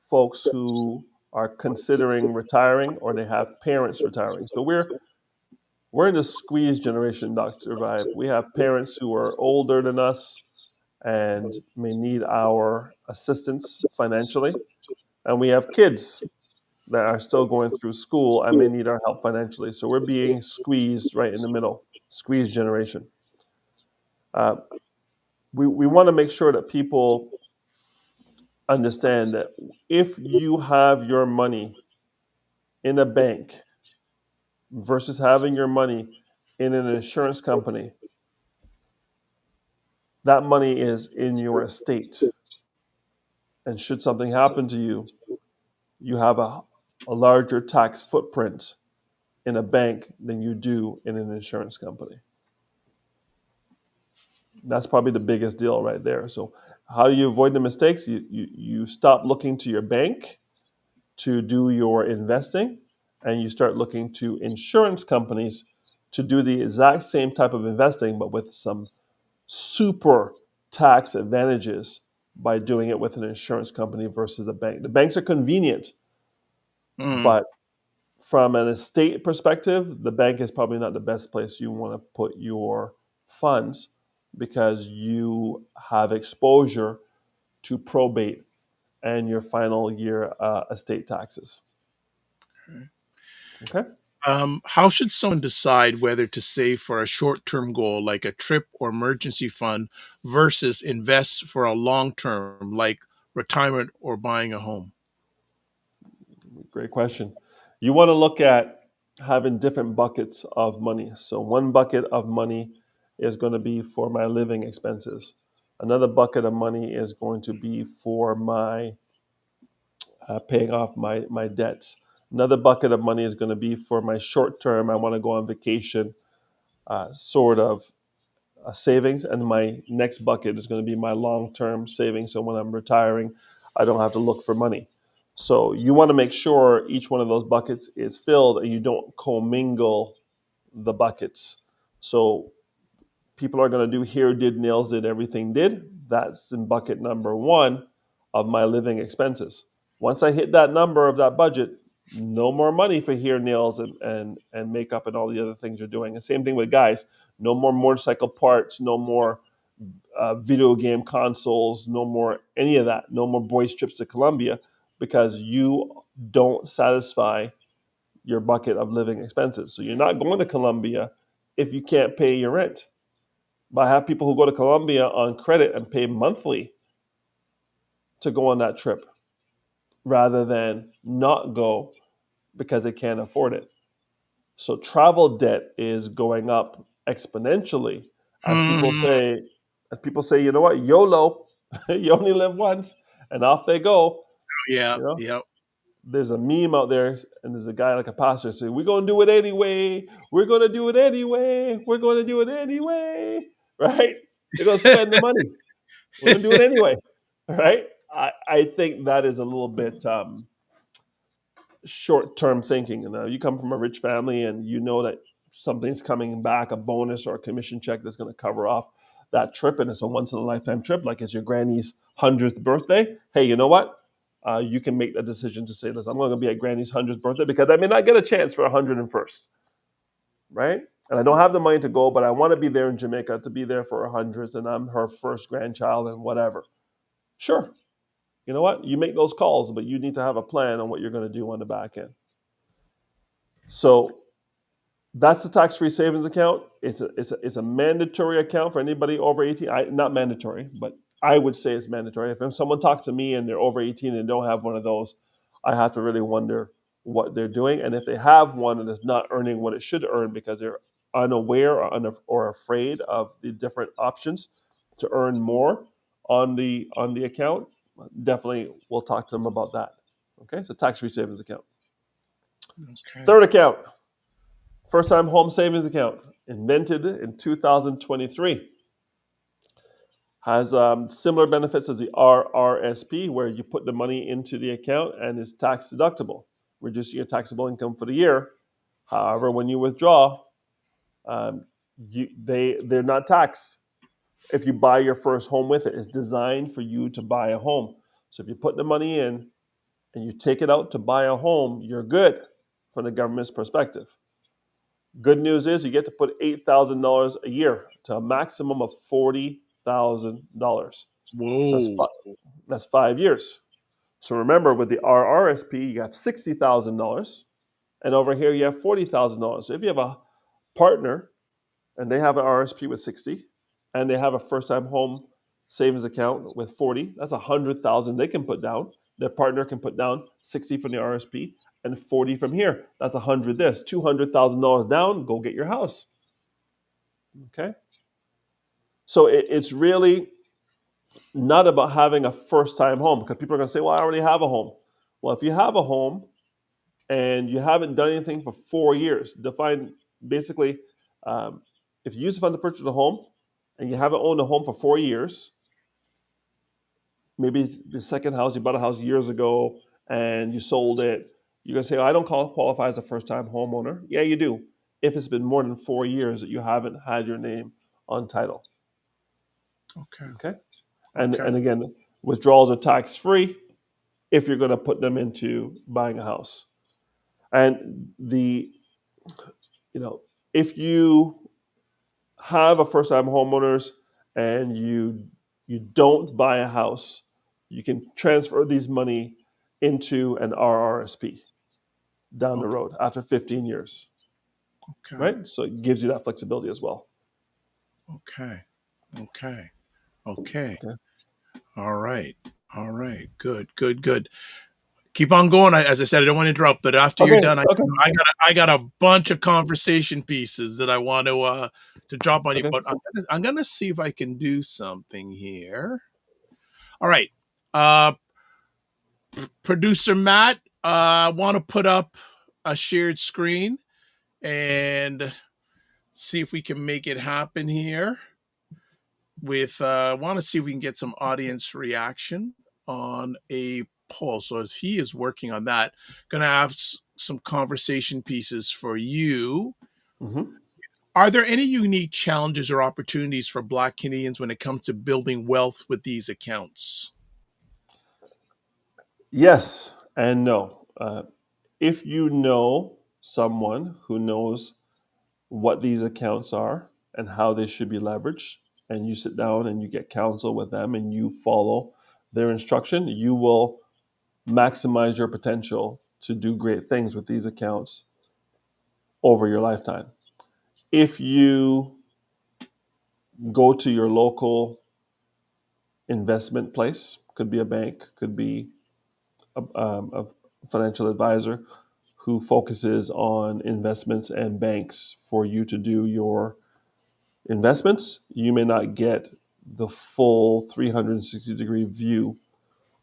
folks who are considering retiring or they have parents retiring. So we're in the squeeze generation, Dr. Vibe. We have parents who are older than us and may need our assistance financially. And we have kids that are still going through school and may need our help financially. So we're being squeezed right in the middle, squeeze generation. Uh, we want to make sure that people understand that if you have your money in a bank versus having your money in an insurance company, that money is in your estate. And should something happen to you, you have a larger tax footprint in a bank than you do in an insurance company. That's probably the biggest deal right there. So how do you avoid the mistakes? You stop looking to your bank to do your investing, and you start looking to insurance companies to do the exact same type of investing, but with some super tax advantages by doing it with an insurance company versus a bank. The banks are convenient, but from an estate perspective, the bank is probably not the best place you want to put your funds because you have exposure to probate and your final year estate taxes. Okay. How should someone decide whether to save for a short-term goal like a trip or emergency fund versus invest for a long-term like retirement or buying a home? Great question. You want to look at having different buckets of money. So one bucket of money is going to be for my living expenses. Another bucket of money is going to be for my paying off my debts. Another bucket of money is going to be for my short term. I want to go on vacation, sort of savings. And my next bucket is going to be my long term savings. So when I'm retiring, I don't have to look for money. So you want to make sure each one of those buckets is filled and you don't commingle the buckets. So people are going to do hair did, nails did, everything did. That's in bucket number one of my living expenses. Once I hit that number of that budget, no more money for hair, nails, and makeup and all the other things you're doing. And same thing with guys. No more motorcycle parts, no more video game consoles, no more any of that. No more boys trips to Colombia because you don't satisfy your bucket of living expenses. So you're not going to Colombia if you can't pay your rent. But I have people who go to Colombia on credit and pay monthly to go on that trip rather than not go because they can't afford it. So travel debt is going up exponentially as people say, you know what, YOLO, you only live once, and off they go. Yeah, You know, yeah. there's a meme out there, and there's a guy like a pastor saying, "We're gonna do it anyway. We're gonna do it anyway. We're gonna do it anyway." Right? They're gonna spend the money. We're gonna do it anyway. Right? I think that is a little bit short-term thinking. And you come from a rich family, and you know that something's coming back, a bonus or a commission check that's going to cover off that trip, and it's a once-in-a-lifetime trip, like it's your granny's 100th birthday. Hey, you know what? You can make the decision to say, listen, I'm going to be at granny's 100th birthday because I may not get a chance for 101st, right? And I don't have the money to go, but I want to be there in Jamaica to be there for her 100th, and I'm her first grandchild and whatever. Sure. You know what? You make those calls, but you need to have a plan on what you're going to do on the back end. So that's the tax-free savings account. It's a mandatory account for anybody over 18. Not mandatory, but I would say it's mandatory. If someone talks to me and they're over 18 and don't have one of those, I have to really wonder what they're doing. And if they have one and it's not earning what it should earn because they're unaware or afraid of the different options to earn more on the account, definitely we'll talk to them about that. Okay, so tax-free savings account. Okay. Third account, first-time home savings account, invented in 2023. Has similar benefits as the RRSP, where you put the money into the account and is tax deductible, reducing your taxable income for the year. However, when you withdraw, they're not taxed if you buy your first home with it. It's designed for you to buy a home. So if you put the money in and you take it out to buy a home, you're good from the government's perspective. Good news is you get to put $8,000 a year to a maximum of $40,000. So Whoa. that's 5 years. So remember, with the RRSP, you have $60,000, and over here you have $40,000. So if you have a partner and they have an RRSP with 60, and they have a first-time home savings account with 40, that's 100,000 they can put down. Their partner can put down 60 from the RRSP and 40 from here. That's 100 this, $200,000 down, go get your house. Okay? So it's really not about having a first-time home, because people are going to say, well, I already have a home. Well, if you have a home and you haven't done anything for 4 years, define basically, if you use the fund to purchase a home and you haven't owned a home for 4 years, maybe it's the second house, you bought a house years ago and you sold it, you're going to say, oh, I don't qualify as a first-time homeowner. Yeah, you do, if it's been more than 4 years that you haven't had your name on title. Okay. And again, withdrawals are tax-free if you're going to put them into buying a house. And if you have a first-time homeowners and you don't buy a house, you can transfer these money into an RRSP down the road after 15 years. Okay. Right? So it gives you that flexibility as well. Okay. All right. Good. Keep on going. As I said, I don't want to interrupt, but after you're done, I got a bunch of conversation pieces that I want to drop on you. But I'm gonna see if I can do something here. All right, producer Matt, I want to put up a shared screen and see if we can make it happen here. Want to see if we can get some audience reaction on a poll. So as he is working on that, going to have some conversation pieces for you. Mm-hmm. Are there any unique challenges or opportunities for Black Canadians when it comes to building wealth with these accounts? Yes and no. If you know someone who knows what these accounts are and how they should be leveraged, and you sit down and you get counsel with them and you follow their instruction, you will maximize your potential to do great things with these accounts over your lifetime. If you go to your local investment place, could be a bank, could be a financial advisor who focuses on investments and banks for you to do your investments, you may not get the full 360-degree view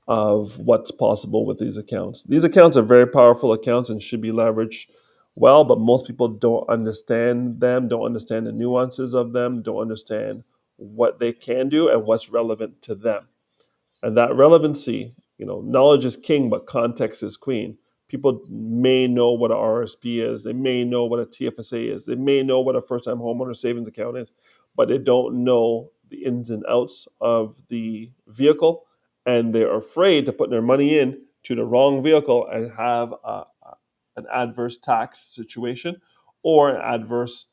of what's possible with these accounts. These accounts are very powerful accounts and should be leveraged well, but most people don't understand them, don't understand the nuances of them, don't understand what they can do and what's relevant to them. And that relevancy, knowledge is king, but context is queen. People may know what a RRSP is. They may know what a TFSA is. They may know what a first-time homeowner savings account is, but they don't know the ins and outs of the vehicle, and they're afraid to put their money in to the wrong vehicle and have an adverse tax situation or an adverse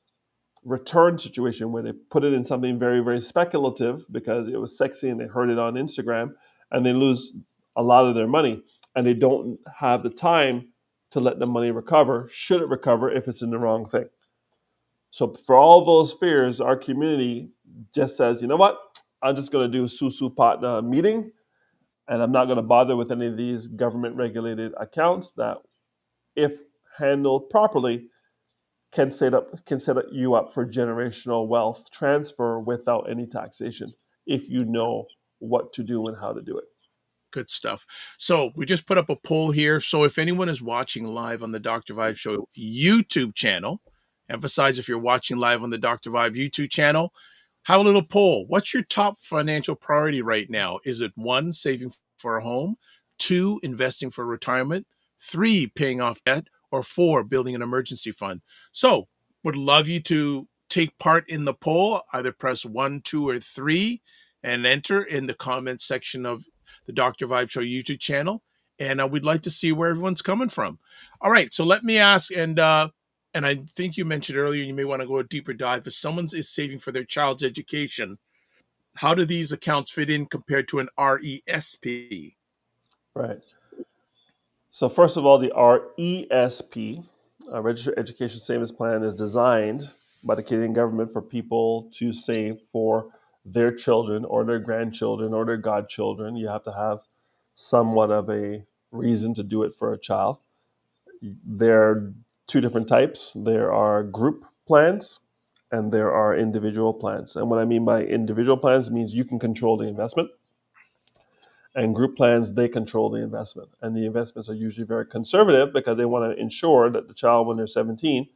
return situation where they put it in something very, very speculative because it was sexy and they heard it on Instagram, and they lose a lot of their money, and they don't have the time to let the money recover, should it recover, if it's in the wrong thing. So for all those fears, our community just says, you know what, I'm just going to do a Susu Patna meeting, and I'm not going to bother with any of these government regulated accounts that, if handled properly, can set you up for generational wealth transfer without any taxation if you know what to do and how to do it. Good stuff. So we just put up a poll here. So if anyone is watching live on the Dr. Vibe Show YouTube channel, emphasize if you're watching live on the Dr. Vibe YouTube channel, have a little poll. What's your top financial priority right now? Is it 1, saving for a home, 2, investing for retirement, 3, paying off debt, or 4, building an emergency fund? So would love you to take part in the poll, either press 1, 2, or 3 and enter in the comments section of the Dr. Vibe Show YouTube channel. And we'd like to see where everyone's coming from. All right, so let me ask, and I think you mentioned earlier, you may want to go a deeper dive. If someone is saving for their child's education, how do these accounts fit in compared to an RESP? Right. So first of all, the RESP, Registered Education Savings Plan, is designed by the Canadian government for people to save for their children or their grandchildren or their godchildren. You have to have somewhat of a reason to do it for a child. There are two different types. There are group plans and there are individual plans. And what I mean by individual plans means you can control the investment. And group plans, they control the investment. And the investments are usually very conservative because they want to ensure that the child, when they're 17,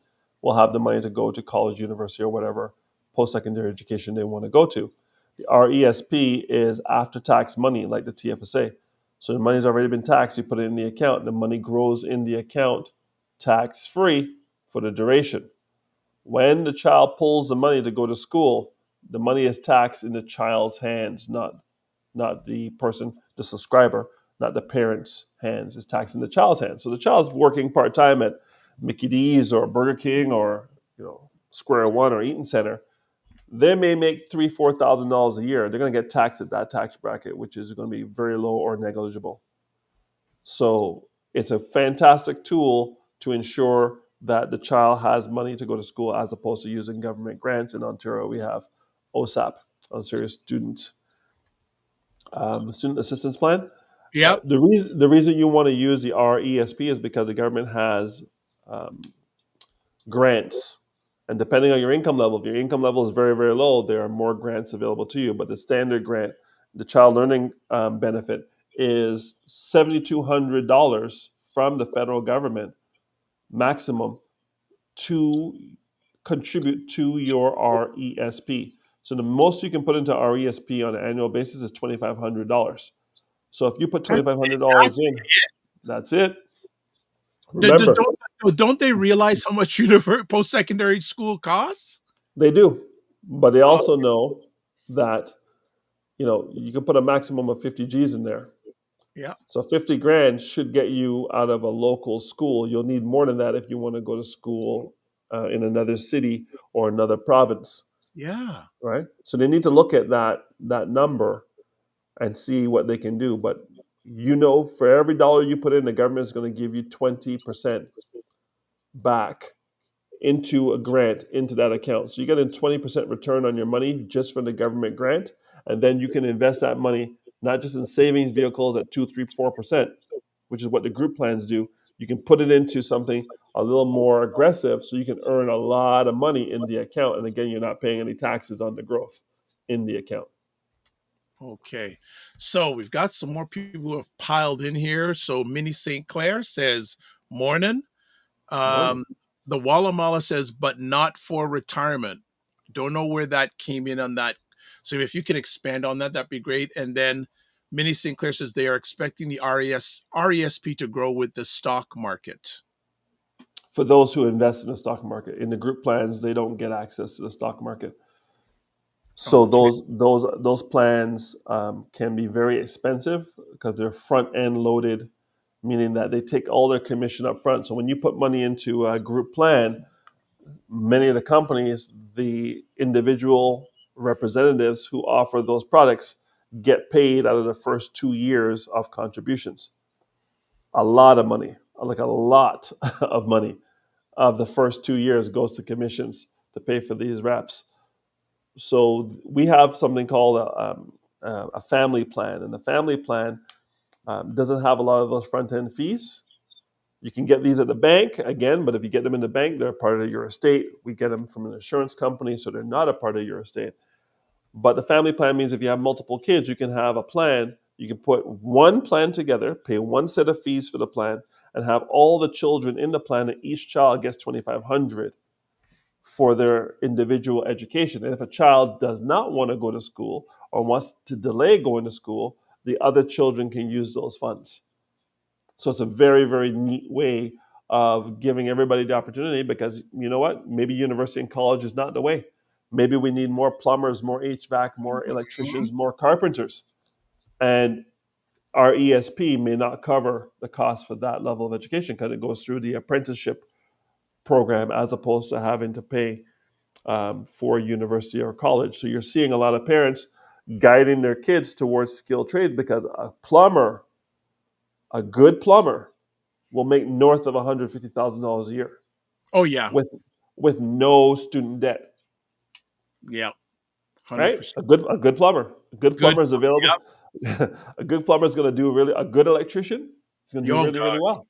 will have the money to go to college, university, or whatever post-secondary education they want to go to. The RESP is after-tax money, like the TFSA. So the money's already been taxed. You put it in the account. The money grows in the account tax-free for the duration. When the child pulls the money to go to school, the money is taxed in the child's hands, not the person, the subscriber, not the parent's hands. It's taxed in the child's hands. So the child's working part-time at Mickey D's or Burger King or Square One or Eaton Center. They may make $3,000-$4,000 a year. They're going to get taxed at that tax bracket, which is going to be very low or negligible. So it's a fantastic tool to ensure that the child has money to go to school as opposed to using government grants. In Ontario, we have OSAP, Ontario Student Assistance Plan. Yep. The reason you want to use the RESP is because the government has grants. And depending on your income level, if your income level is very, very low, there are more grants available to you. But the standard grant, the child learning benefit, is $7,200 from the federal government maximum to contribute to your RESP. So the most you can put into RESP on an annual basis is $2,500. So if you put $2,500 in, that's it. Remember, Don't they realize how much post-secondary school costs? they do, but they also know that you can put a maximum of 50 G's in there. Yeah. So 50 grand should get you out of a local school. You'll need more than that if you want to go to school in another city or another province. Yeah. Right. So they need to look at that number and see what they can do. But for every dollar you put in, the government is going to give you 20% back into a grant into that account. So you get a 20% return on your money just from the government grant. And then you can invest that money not just in savings vehicles at 2, 3, 4%, which is what the group plans do. You can put it into something a little more aggressive so you can earn a lot of money in the account. And again, you're not paying any taxes on the growth in the account. Okay. So we've got some more people who have piled in here. So Minnie St. Clair says, morning. Morning. The Wallamala says, but not for retirement. Don't know where that came in on that. So if you can expand on that, that'd be great. And then Minnie St. Clair says they are expecting the RESP to grow with the stock market. For those who invest in the stock market, in the group plans, they don't get access to the stock market. So those plans can be very expensive because they're front end loaded, meaning that they take all their commission up front. So when you put money into a group plan, many of the companies, the individual representatives who offer those products get paid out of the first 2 years of contributions. A lot of money, like a lot of money of the first 2 years goes to commissions to pay for these reps. So we have something called a family plan, and the family plan doesn't have a lot of those front-end fees. You can get these at the bank, again, but if you get them in the bank, they're part of your estate. We get them from an insurance company, so they're not a part of your estate. But the family plan means if you have multiple kids, you can have a plan. You can put one plan together, pay one set of fees for the plan, and have all the children in the plan, and each child gets $2,500 for their individual education. And if a child does not want to go to school or wants to delay going to school, the other children can use those funds. So it's a very, very neat way of giving everybody the opportunity, because you know what? Maybe university and college is not the way. Maybe we need more plumbers, more HVAC, more electricians, more carpenters. And our ESP may not cover the cost for that level of education because it goes through the apprenticeship program as opposed to having to pay for university or college. So you're seeing a lot of parents guiding their kids towards skilled trades because a good plumber, will make north of $150,000 a year Oh yeah, with no student debt. yeah, Right? 100%. A good plumber. A good Good. plumber is available. Yep. A good plumber is going to do really. A good electrician is going to do Oh really, really God, well.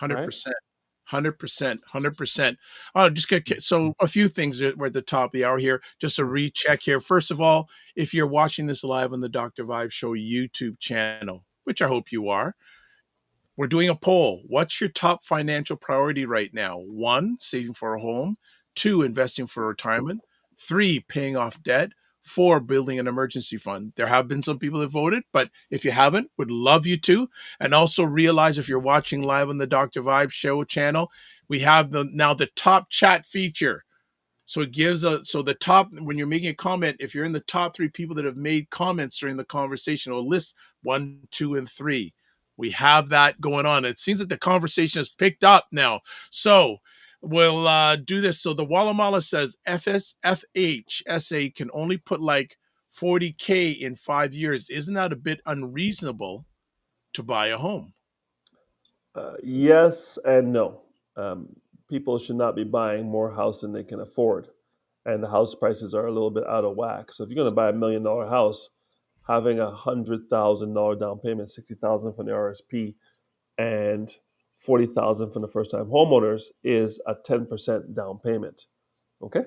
Right? 100%. 100%, 100%. Oh, just get so a few things that we're at the top of the hour here. Just a recheck here. First of all, if you're watching this live on the Dr. Vibe Show YouTube channel, which I hope you are, we're doing a poll. What's your top financial priority right now? 1, saving for a home. 2, investing for retirement. 3, paying off debt. 4, building an emergency fund. There have been some people that voted, but if you haven't, would love you to. And also realize if you're watching live on the Dr. Vibe Show channel, we have now the top chat feature. So it gives the top, when you're making a comment, if you're in the top 3 people that have made comments during the conversation, it'll list 1, 2, and 3. We have that going on. It seems that the conversation has picked up now. So we'll do this. So the Wallamala says FHSA can only put like 40K in 5 years. Isn't that a bit unreasonable to buy a home? Yes and no. Um, People should not be buying more house than they can afford, and the house prices are a little bit out of whack. So if you're going to buy $1 million house, having $100,000 down payment, 60,000 from the RSP, and 40,000 from the first-time homeowners is a 10% down payment. Okay,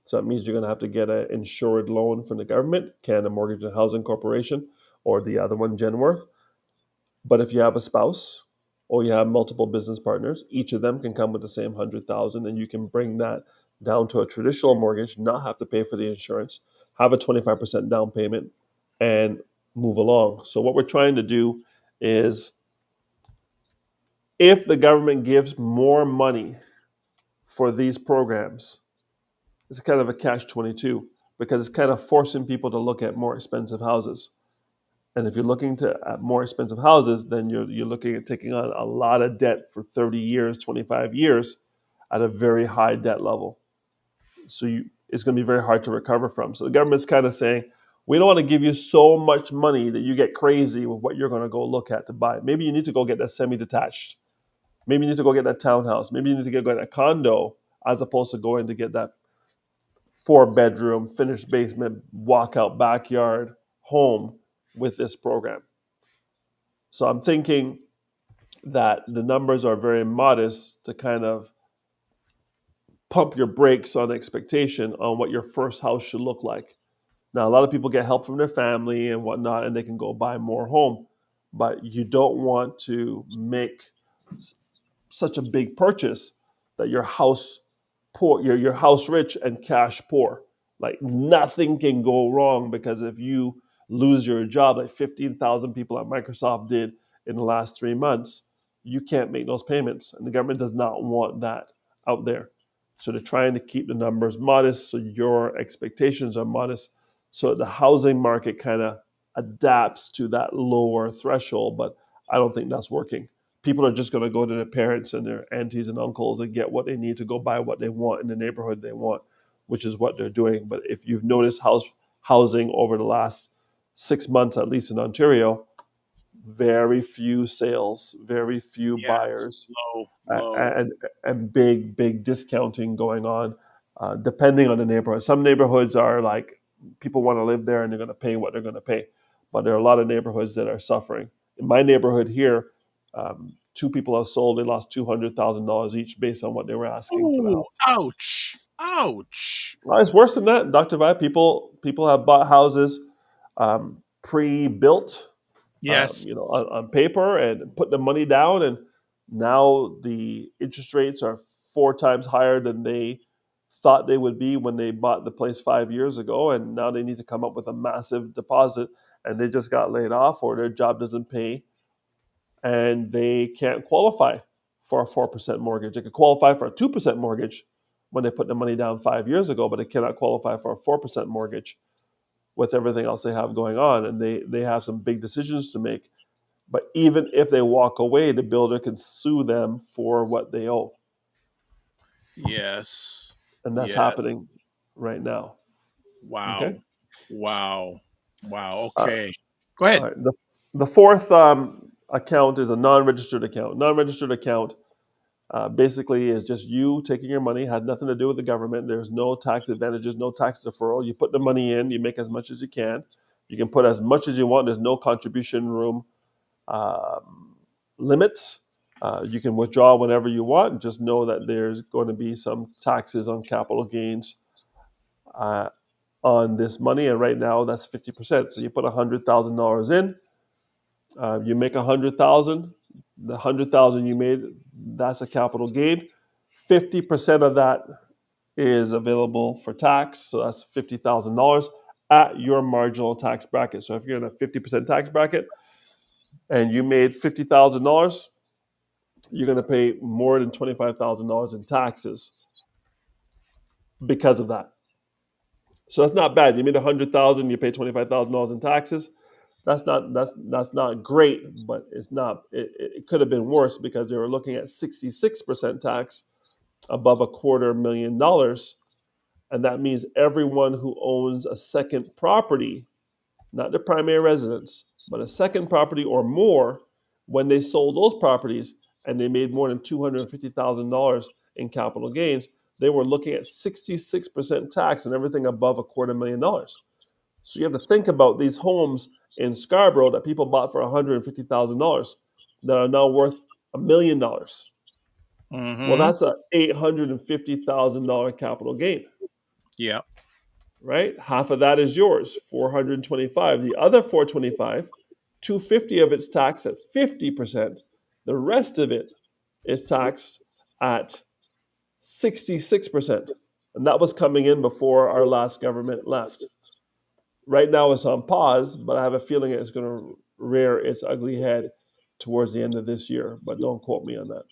so that means you're going to have to get an insured loan from the government, Canada Mortgage and Housing Corporation, or the other one, Genworth. But if you have a spouse or you have multiple business partners, each of them can come with the same 100,000, and you can bring that down to a traditional mortgage, not have to pay for the insurance, have a 25% down payment, and move along. So what we're trying to do is, if the government gives more money for these programs, it's kind of a catch-22 because it's kind of forcing people to look at more expensive houses. And if you're looking at more expensive houses, then you're looking at taking on a lot of debt for 30 years, 25 years at a very high debt level. So it's going to be very hard to recover from. So the government's kind of saying, we don't want to give you so much money that you get crazy with what you're going to go look at to buy. Maybe you need to go get that semi-detached. Maybe you need to go get that townhouse. Maybe you need to go get a condo as opposed to going to get that 4-bedroom, finished basement, walkout backyard home with this program. So I'm thinking that the numbers are very modest to kind of pump your brakes on expectation on what your first house should look like. Now, a lot of people get help from their family and whatnot, and they can go buy more home, but you don't want to make such a big purchase that your house poor, your house rich and cash poor. Like nothing can go wrong, because if you lose your job, like 15,000 people at Microsoft did in the last 3 months, you can't make those payments, and the government does not want that out there. So they're trying to keep the numbers modest, so your expectations are modest, so the housing market kind of adapts to that lower threshold. But I don't think that's working. People are just going to go to their parents and their aunties and uncles and get what they need to go buy what they want in the neighborhood they want, which is what they're doing. But if you've noticed housing over the last 6 months, at least in Ontario, very few sales, very few Yeah, buyers, low. and big discounting going on, depending on the neighborhood. Some neighborhoods are like, people want to live there and they're going to pay what they're going to pay. But there are a lot of neighborhoods that are suffering. In my neighborhood here, 2 people have sold. They lost $200,000 each based on what they were asking for the Oh, house. ouch. Ouch. Well, it's worse than that, Dr. Vi. People have bought houses pre-built, Yes. on paper, and put the money down, and now the interest rates are 4 times higher than they thought they would be when they bought the place 5 years ago, and now they need to come up with a massive deposit, and they just got laid off or their job doesn't pay, and they can't qualify for a 4% mortgage. They could qualify for a 2% mortgage when they put the money down 5 years ago, but they cannot qualify for a 4% mortgage with everything else they have going on. And they have some big decisions to make. But even if they walk away, the builder can sue them for what they owe. Yes. And that's Yes. happening right now. Wow. Okay. Wow. Okay. Go ahead. All right. The fourth account is a non-registered account. Non-registered account basically is just you taking your money, has nothing to do with the government. There's no tax advantages, no tax deferral. You put the money in, you make as much as you can. You can put as much as you want. There's no contribution room limits. You can withdraw whenever you want. Just know that there's going to be some taxes on capital gains on this money, and right now that's 50%. So you put $100,000 in, you make $100,000. The $100,000 you made, that's a capital gain. 50% of that is available for tax, so that's $50,000 at your marginal tax bracket. So if you're in a 50% tax bracket and you made $50,000, you're going to pay more than $25,000 in taxes because of that. So that's not bad. You made $100,000, you pay $25,000 in taxes. That's not great, but it's not. It could have been worse because they were looking at 66% tax above $250,000, and that means everyone who owns a second property, not the primary residence, but a second property or more, when they sold those properties and they made more than $250,000 in capital gains, they were looking at 66% tax on everything above $250,000. So you have to think about these homes in Scarborough that people bought for $150,000 that are now worth $1 million. Mm-hmm. Well, that's a $850,000 capital gain. Yeah. Right? Half of that is yours, 425. The other 425, 250 of it's taxed at 50%. The rest of it is taxed at 66%. And that was coming in before our last government left. Right now it's on pause, but I have a feeling it's going to rear its ugly head towards the end of this year. But don't quote me on that.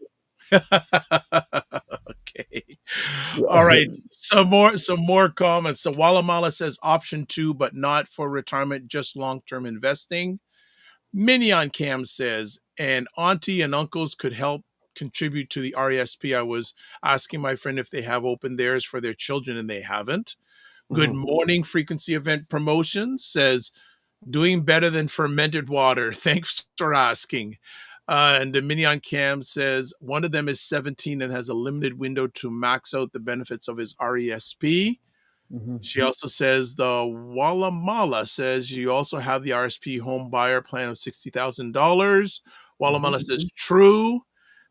Okay. All right. Some more comments. So Walamala says option 2, but not for retirement, just long-term investing. Minion Cam says, and auntie and uncles could help contribute to the RRSP. I was asking my friend if they have opened theirs for their children, and they haven't. Good morning, Frequency Event Promotion says, doing better than fermented water. Thanks for asking. And the Minion Cam says, one of them is 17 and has a limited window to max out the benefits of his RESP. She also says the Walamala says you also have the RSP home buyer plan of $60,000. Walamala says true.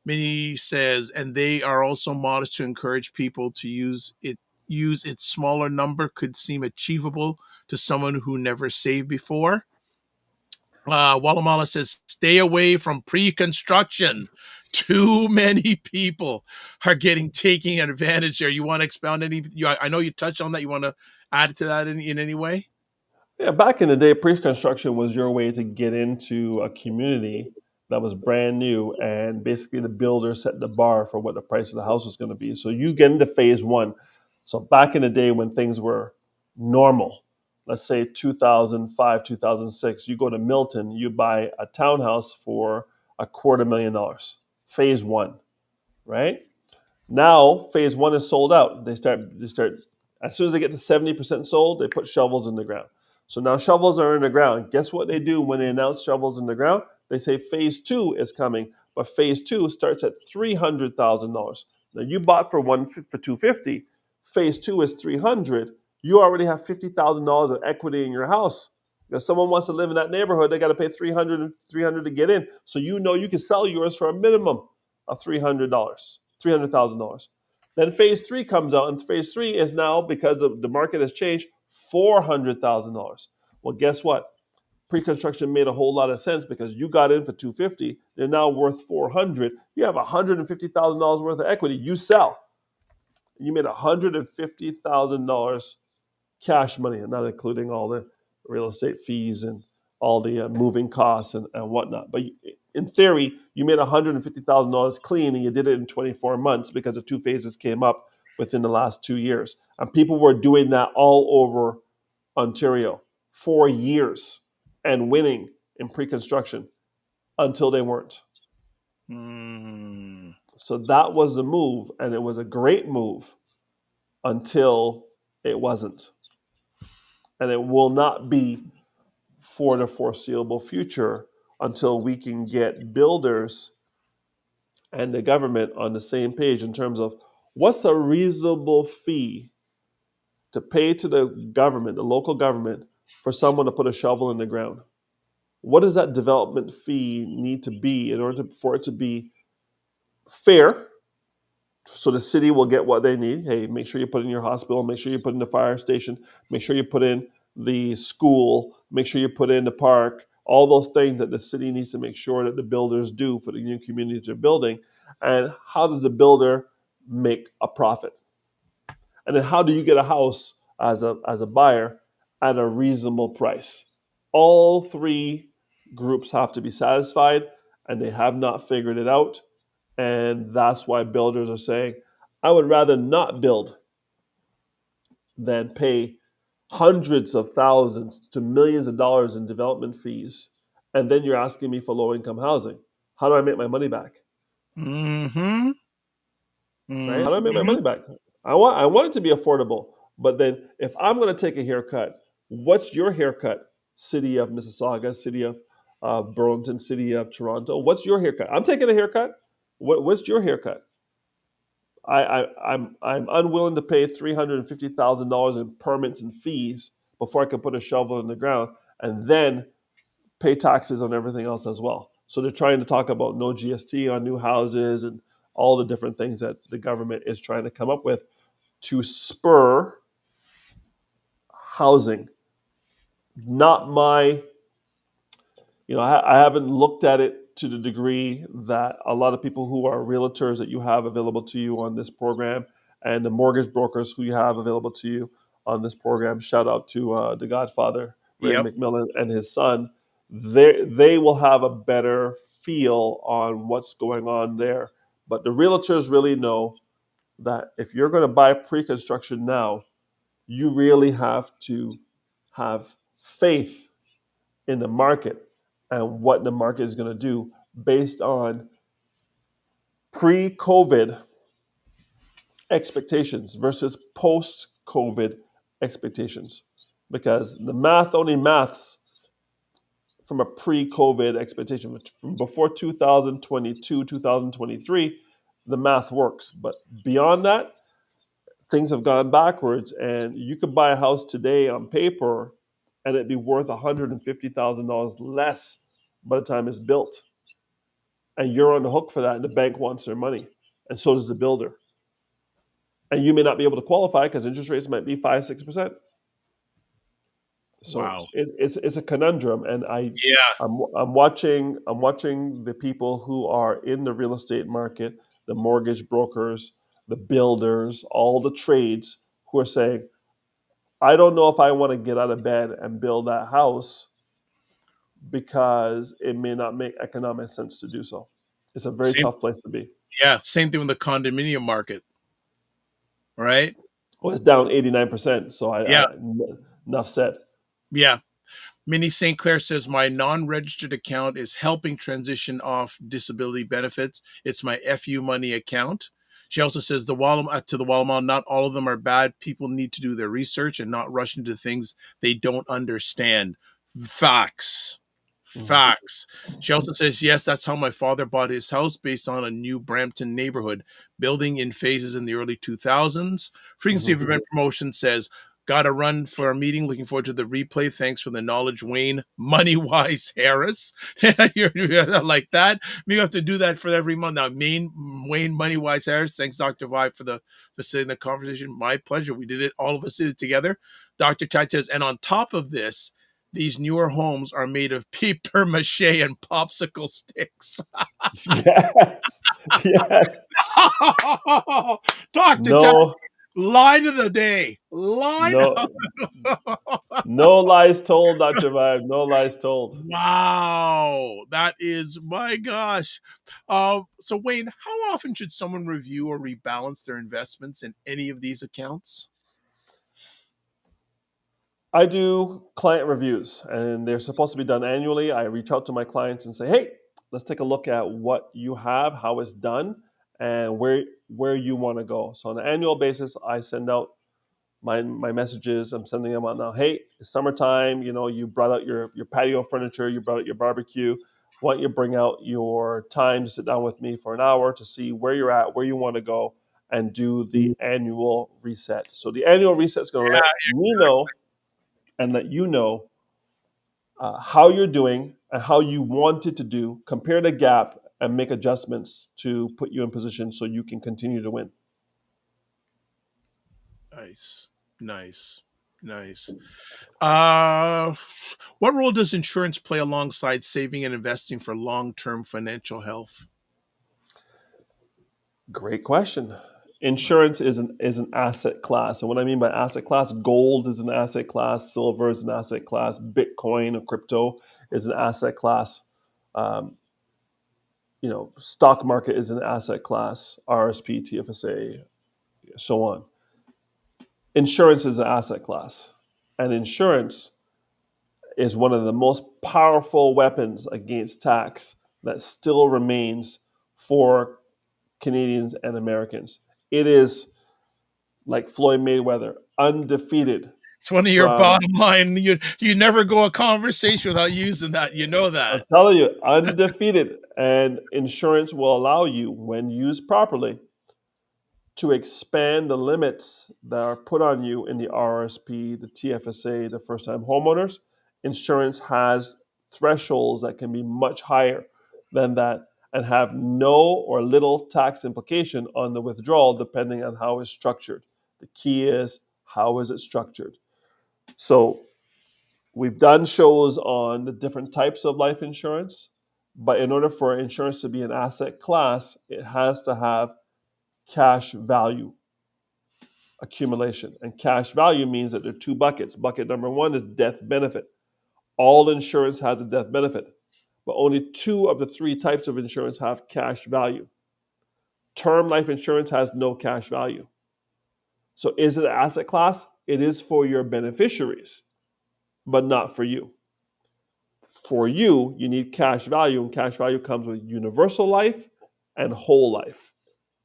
Minnie says, and they are also modest to encourage people to use it. Use its smaller number could seem achievable to someone who never saved before. Walamala says, stay away from pre-construction. Too many people are taking advantage there. You want to expound any? I know you touched on that. You want to add to that in any way? Yeah, back in the day, pre-construction was your way to get into a community that was brand new, and basically the builder set the bar for what the price of the house was going to be. So you get into phase one. So back in the day when things were normal, let's say 2005, 2006, you go to Milton, you buy a townhouse for $250,000. Phase one, right? Now phase one is sold out. They start as soon as they get to 70% sold, they put shovels in the ground. So now shovels are in the ground. Guess what they do when they announce shovels in the ground? They say phase two is coming, but phase two starts at $300,000. Now you bought for $250,000. Phase two is $300,000. You already have $50,000 of equity in your house. If someone wants to live in that neighborhood, they got to pay $300,000 to get in. So you know you can sell yours for a minimum of $300,000. Then phase three comes out, and phase three is now, because of the market has changed, $400,000. Well, guess what? Pre-construction made a whole lot of sense because you got in for $250,000. They're now worth $400,000. You have $150,000 worth of equity. You sell. You made $150,000 cash money, and not including all the real estate fees and all the moving costs and whatnot. But in theory, you made $150,000 clean and you did it in 24 months because the two phases came up within the last 2 years. And people were doing that all over Ontario for years and winning in pre-construction until they weren't. So that was the move, and it was a great move until it wasn't. And it will not be for the foreseeable future until we can get builders and the government on the same page in terms of what's a reasonable fee to pay to the government, the local government, for someone to put a shovel in the ground. What does that development fee need to be in order for it to be fair? So the city will get what they need. Hey, make sure you put in your hospital, make sure you put in the fire station, make sure you put in the school, make sure you put in the park, all those things that the city needs to make sure that the builders do for the new communities they're building. And how does the builder make a profit? And then how do you get a house as a buyer at a reasonable price? All three groups have to be satisfied, and they have not figured it out. And that's why builders are saying, I would rather not build than pay hundreds of thousands to millions of dollars in development fees. And then you're asking me for low-income housing. How do I make my money back? Mm-hmm. Right? How do I make my money back? I want it to be affordable. But then if I'm going to take a haircut, what's your haircut? City of Mississauga, city of Burlington, city of Toronto. What's your haircut? I'm taking a haircut. What's your haircut? I'm unwilling to pay $350,000 in permits and fees before I can put a shovel in the ground and then pay taxes on everything else as well. So they're trying to talk about no GST on new houses and all the different things that the government is trying to come up with to spur housing. Not my, I haven't looked at it to the degree that a lot of people who are realtors that you have available to you on this program and the mortgage brokers who you have available to you on this program. Shout out to the Godfather, Ray McMillan, and his son. They will have a better feel on what's going on there. But the realtors really know that if you're going to buy pre-construction now, you really have to have faith in the market and what the market is going to do based on pre-COVID expectations versus post-COVID expectations. Because the math only maths from a pre-COVID expectation. From before 2022, 2023, the math works. But beyond that, things have gone backwards. And you could buy a house today on paper and it'd be worth $150,000 less by the time it's built. And you're on the hook for that, and the bank wants their money. And so does the builder. And you may not be able to qualify because interest rates might be 5-6%. So wow. It's a conundrum, and I'm watching the people who are in the real estate market, the mortgage brokers, the builders, all the trades who are saying, I don't know if I want to get out of bed and build that house because it may not make economic sense to do so. It's a very tough place to be. Yeah, same thing with the condominium market, right? Well, it's down 89%. So enough said. Yeah. Minnie St. Clair says, my non-registered account is helping transition off disability benefits. It's my FU money account. She also says to the Wallamall, not all of them are bad. People need to do their research and not rush into things they don't understand. Facts. She also says, yes, that's how my father bought his house, based on a new Brampton neighborhood, building in phases in the early 2000s. Frequency of Event Promotion says, got to run for a meeting. Looking forward to the replay. Thanks for the knowledge, Wayne Moneywise Harris. You're like that. Maybe I have to do that for every month now. Wayne Moneywise Harris. Thanks, Dr. Vibe, for facilitating the conversation. My pleasure. We did it. All of us did it together. Dr. Tat says, and on top of this, these newer homes are made of paper mache and popsicle sticks. Yes. Dr. Tat. Line of the day. Line No, of no lies told, Dr. Vibe. No lies told. Wow, that is my gosh. So Wayne, how often should someone review or rebalance their investments in any of these accounts? I do client reviews, and they're supposed to be done annually. I reach out to my clients and say, "Hey, let's take a look at what you have, how it's done, and where you want to go." So on an annual basis, I send out my messages. I'm sending them out now. Hey, it's summertime. You know, you brought out your patio furniture, you brought out your barbecue. Why don't you bring out your time to sit down with me for an hour to see where you're at, where you want to go, and do the annual reset. So the annual reset is going to let me know and let you know how you're doing and how you wanted to do, compare the gap, and make adjustments to put you in position so you can continue to win. Nice, nice, nice. What role does insurance play alongside saving and investing for long-term financial health? Great question. Insurance is an asset class, and what I mean by asset class, gold is an asset class, silver is an asset class, Bitcoin or crypto is an asset class. Um, stock market is an asset class, RRSP, TFSA, so on. Insurance is an asset class, and insurance is one of the most powerful weapons against tax that still remains for Canadians and Americans. It is like Floyd Mayweather, undefeated It's one of your from, bottom line. You never go a conversation without using that. You know I'm that. telling you, undefeated. And insurance will allow you, when used properly, to expand the limits that are put on you in the RRSP, the TFSA, the first time homeowners. Insurance has thresholds that can be much higher than that and have no or little tax implication on the withdrawal depending on how it's structured. The key is, how is it structured? So we've done shows on the different types of life insurance, but in order for insurance to be an asset class, it has to have cash value accumulation. And cash value means that there are two buckets. Bucket number one is death benefit. All insurance has a death benefit, but only two of the three types of insurance have cash value. Term life insurance has no cash value. So is it an asset class? It is for your beneficiaries, but not for you. For you, you need cash value, and cash value comes with universal life and whole life.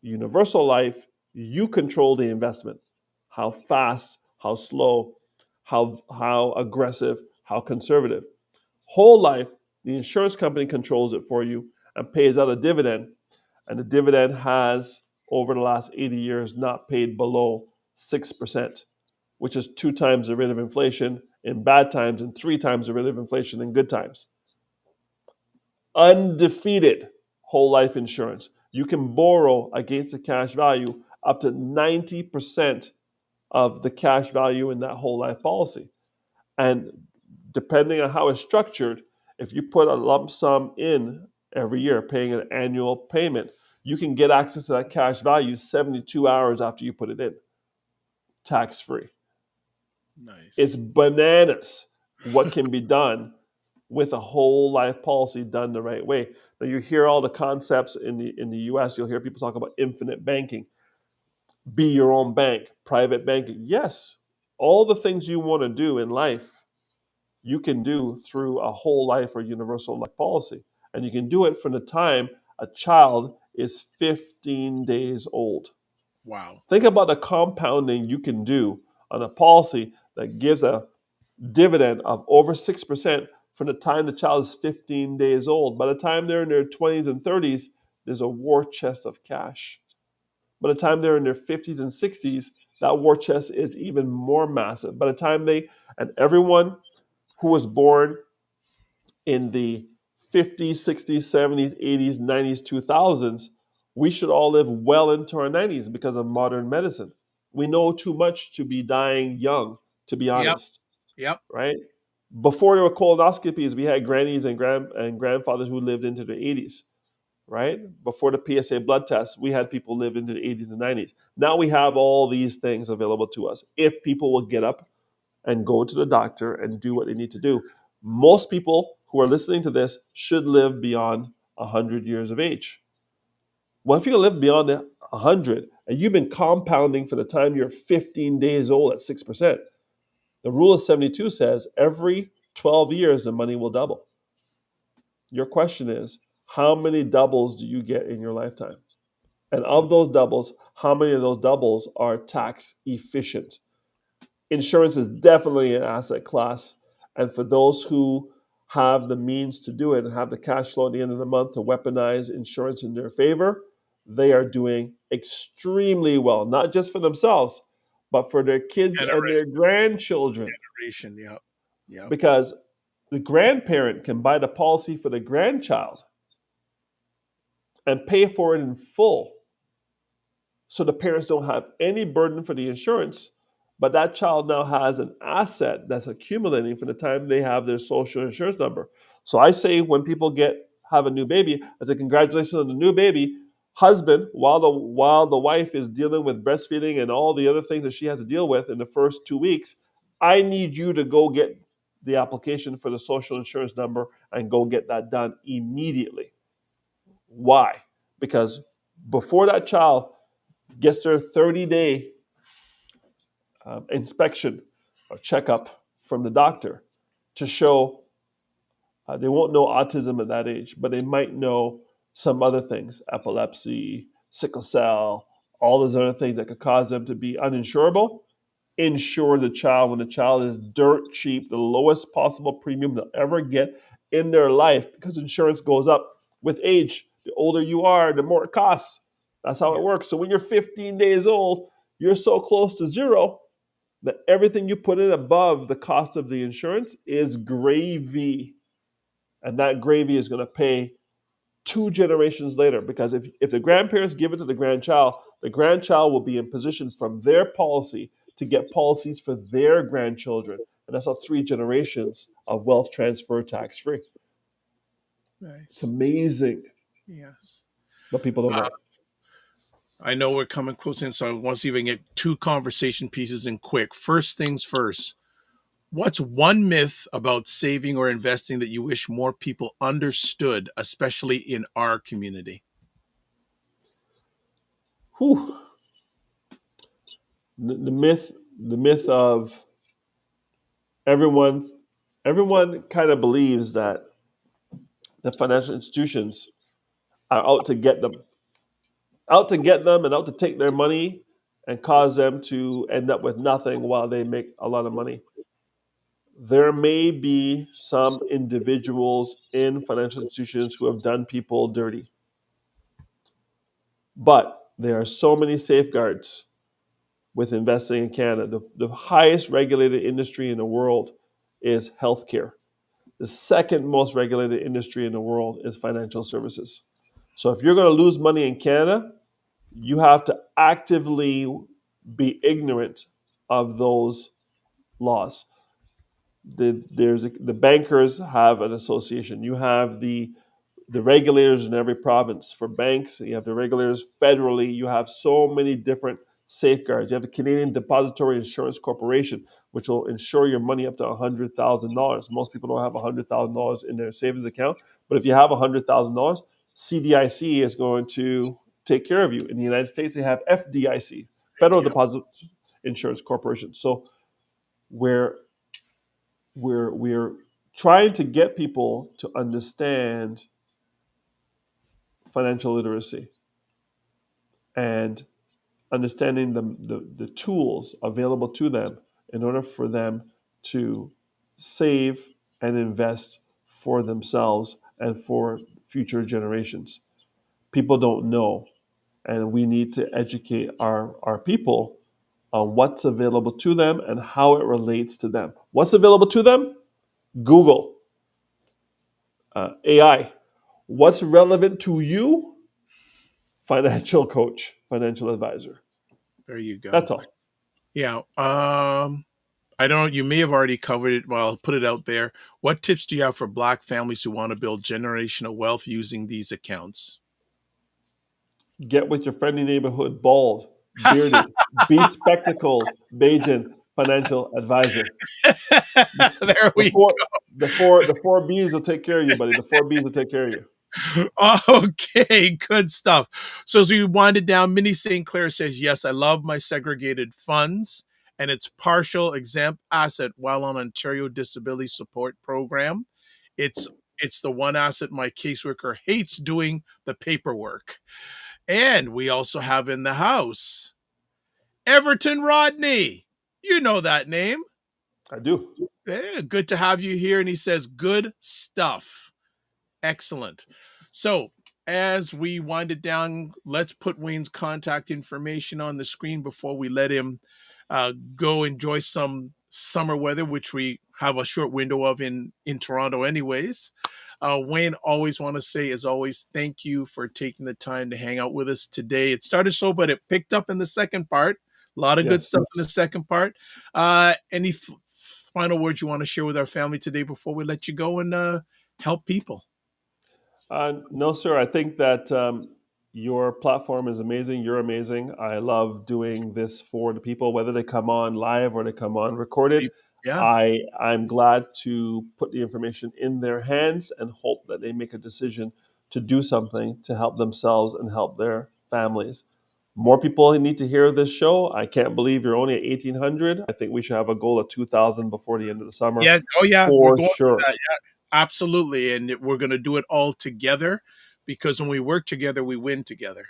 Universal life, you control the investment. How fast, how slow, how aggressive, how conservative. Whole life, the insurance company controls it for you and pays out a dividend. And the dividend has, over the last 80 years, not paid below 6%, which is 2 times the rate of inflation in bad times and 3 times the rate of inflation in good times. Undefeated whole life insurance. You can borrow against the cash value up to 90% of the cash value in that whole life policy. And depending on how it's structured, if you put a lump sum in every year, paying an annual payment, you can get access to that cash value 72 hours after you put it in, tax free. Nice. It's bananas what can be done with a whole life policy done the right way. Now you hear all the concepts in the US, you'll hear people talk about infinite banking, be your own bank, private banking. Yes, all the things you want to do in life, you can do through a whole life or universal life policy. And you can do it from the time a child is 15 days old. Wow. Think about the compounding you can do on a policy that gives a dividend of over 6% from the time the child is 15 days old. By the time they're in their 20s and 30s, there's a war chest of cash. By the time they're in their 50s and 60s, that war chest is even more massive. By the time and everyone who was born in the 50s, 60s, 70s, 80s, 90s, 2000s, we should all live well into our 90s because of modern medicine. We know too much to be dying young, to be Yep. honest. Yep. Right? Before there were colonoscopies, we had grannies and grandfathers who lived into their 80s. right? Before the PSA blood test, we had people live into the 80s and 90s. Now we have all these things available to us. If people will get up and go to the doctor and do what they need to do, most people who are listening to this should live beyond 100 years of age. Well, if you live beyond 100 and you've been compounding for the time you're 15 days old at 6%, the rule of 72 says every 12 years the money will double. Your question is, how many doubles do you get in your lifetime? And of those doubles, how many of those doubles are tax efficient? Insurance is definitely an asset class. And for those who have the means to do it and have the cash flow at the end of the month to weaponize insurance in their favor, they are doing extremely well, not just for themselves, but for their kids and their grandchildren. Yep. Yep. Because the grandparent can buy the policy for the grandchild and pay for it in full. So the parents don't have any burden for the insurance, but that child now has an asset that's accumulating for the time they have their social insurance number. So I say when people have a new baby, I say congratulations on the new baby. Husband, while the wife is dealing with breastfeeding and all the other things that she has to deal with in the first 2 weeks, I need you to go get the application for the social insurance number and go get that done immediately. Why? Because before that child gets their 30-day inspection or checkup from the doctor to show they won't know autism at that age, but they might know some other things, epilepsy, sickle cell, all those other things that could cause them to be uninsurable. Insure the child when the child is dirt cheap, the lowest possible premium they'll ever get in their life, because insurance goes up with age. The older you are, the more it costs. That's how it works. So when you're 15 days old, you're so close to zero that everything you put in above the cost of the insurance is gravy. And that gravy is going to pay 2 generations later, because if the grandparents give it to the grandchild will be in position from their policy to get policies for their grandchildren. And that's how 3 generations of wealth transfer tax free. Nice. It's amazing. Yes. But people don't know. I know we're coming close in, so I want to see if I can get 2 conversation pieces in quick. First things first. What's one myth about saving or investing that you wish more people understood, especially in our community? Whew. The myth of everyone kind of believes that the financial institutions are out to get them and out to take their money and cause them to end up with nothing while they make a lot of money. There may be some individuals in financial institutions who have done people dirty, but there are so many safeguards with investing in Canada. The highest regulated industry in the world is healthcare. The second most regulated industry in the world is financial services. So if you're going to lose money in Canada, you have to actively be ignorant of those laws. The bankers have an association. You have the regulators in every province for banks. You have the regulators federally. You have so many different safeguards. You have the Canadian Depository Insurance Corporation, which will insure your money up to $100,000. Most people don't have $100,000 in their savings account, but if you have $100,000, CDIC is going to take care of you. In the United States, they have FDIC, Federal Deposit Insurance Corporation. So we're trying to get people to understand financial literacy and understanding the tools available to them in order for them to save and invest for themselves and for future generations. People don't know, and we need to educate our people on what's available to them and how it relates to them. What's available to them? Google, AI. What's relevant to you? Financial coach, financial advisor. There you go. That's all. Yeah. I don't know. You may have already covered it. Well, I'll put it out there. What tips do you have for Black families who want to build generational wealth using these accounts? Get with your friendly neighborhood bald, bearded, bespectacled Bajan financial advisor. There The we four, the four B's will take care of you, buddy. The four B's will take care of you. Okay, good stuff. So as we wind it down, Minnie St. Clair says, yes, I love my segregated funds and its partial exempt asset while on Ontario Disability Support Program. It's the one asset my caseworker hates doing the paperwork. And we also have in the house Everton Rodney. You know that name. I do. Yeah, good to have you here. And he says, good stuff. Excellent. So as we wind it down, let's put Wayne's contact information on the screen before we let him go enjoy some summer weather, which we have a short window of in Toronto anyways. Wayne, always want to say, as always, thank you for taking the time to hang out with us today. It started slow, but it picked up in the second part. A lot of good stuff in the second part. Any final words you want to share with our family today before we let you go and help people? No, sir. I think that your platform is amazing. You're amazing. I love doing this for the people, whether they come on live or they come on recorded. Yeah. I'm glad to put the information in their hands and hope that they make a decision to do something to help themselves and help their families. More people need to hear this show. I can't believe you're only at 1,800. I think we should have a goal of 2,000 before the end of the summer. Yeah. Oh, yeah. For We're going sure. for that. Yeah, absolutely. And we're going to do it all together because when we work together, we win together.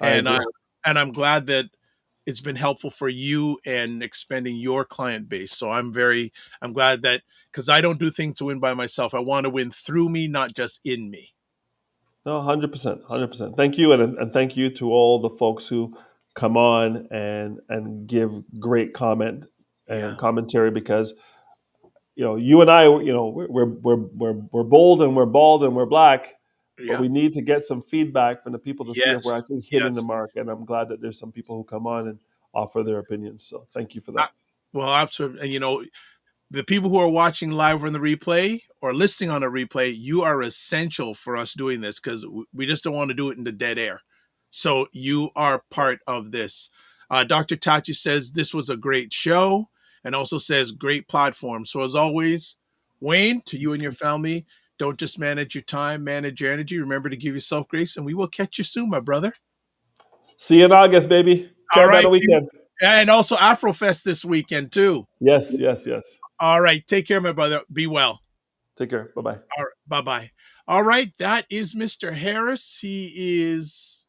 And I'm glad that it's been helpful for you and expanding your client base. So I'm glad that, because I don't do things to win by myself. I want to win through me, not just in me. No, 100%, 100%. Thank you, and thank you to all the folks who come on and give great comment and commentary, because you and I, we're bold and we're bald and we're black, but we need to get some feedback from the people to see if we're actually hitting the mark. And I'm glad that there's some people who come on and offer their opinions. So thank you for that. Well, absolutely. And the people who are watching live on the replay or listening on a replay, you are essential for us doing this because we just don't want to do it in the dead air. So you are part of this. Dr. Tachi says this was a great show and also says great platform. So as always, Wayne, to you and your family, don't just manage your time, manage your energy. Remember to give yourself grace, and we will catch you soon, my brother. See you in August, baby. All right. Weekend. And also Afrofest this weekend too. Yes. All right. Take care, my brother. Be well. Take care. Bye-bye. All right. Bye-bye. All right. That is Mr. Harris. He is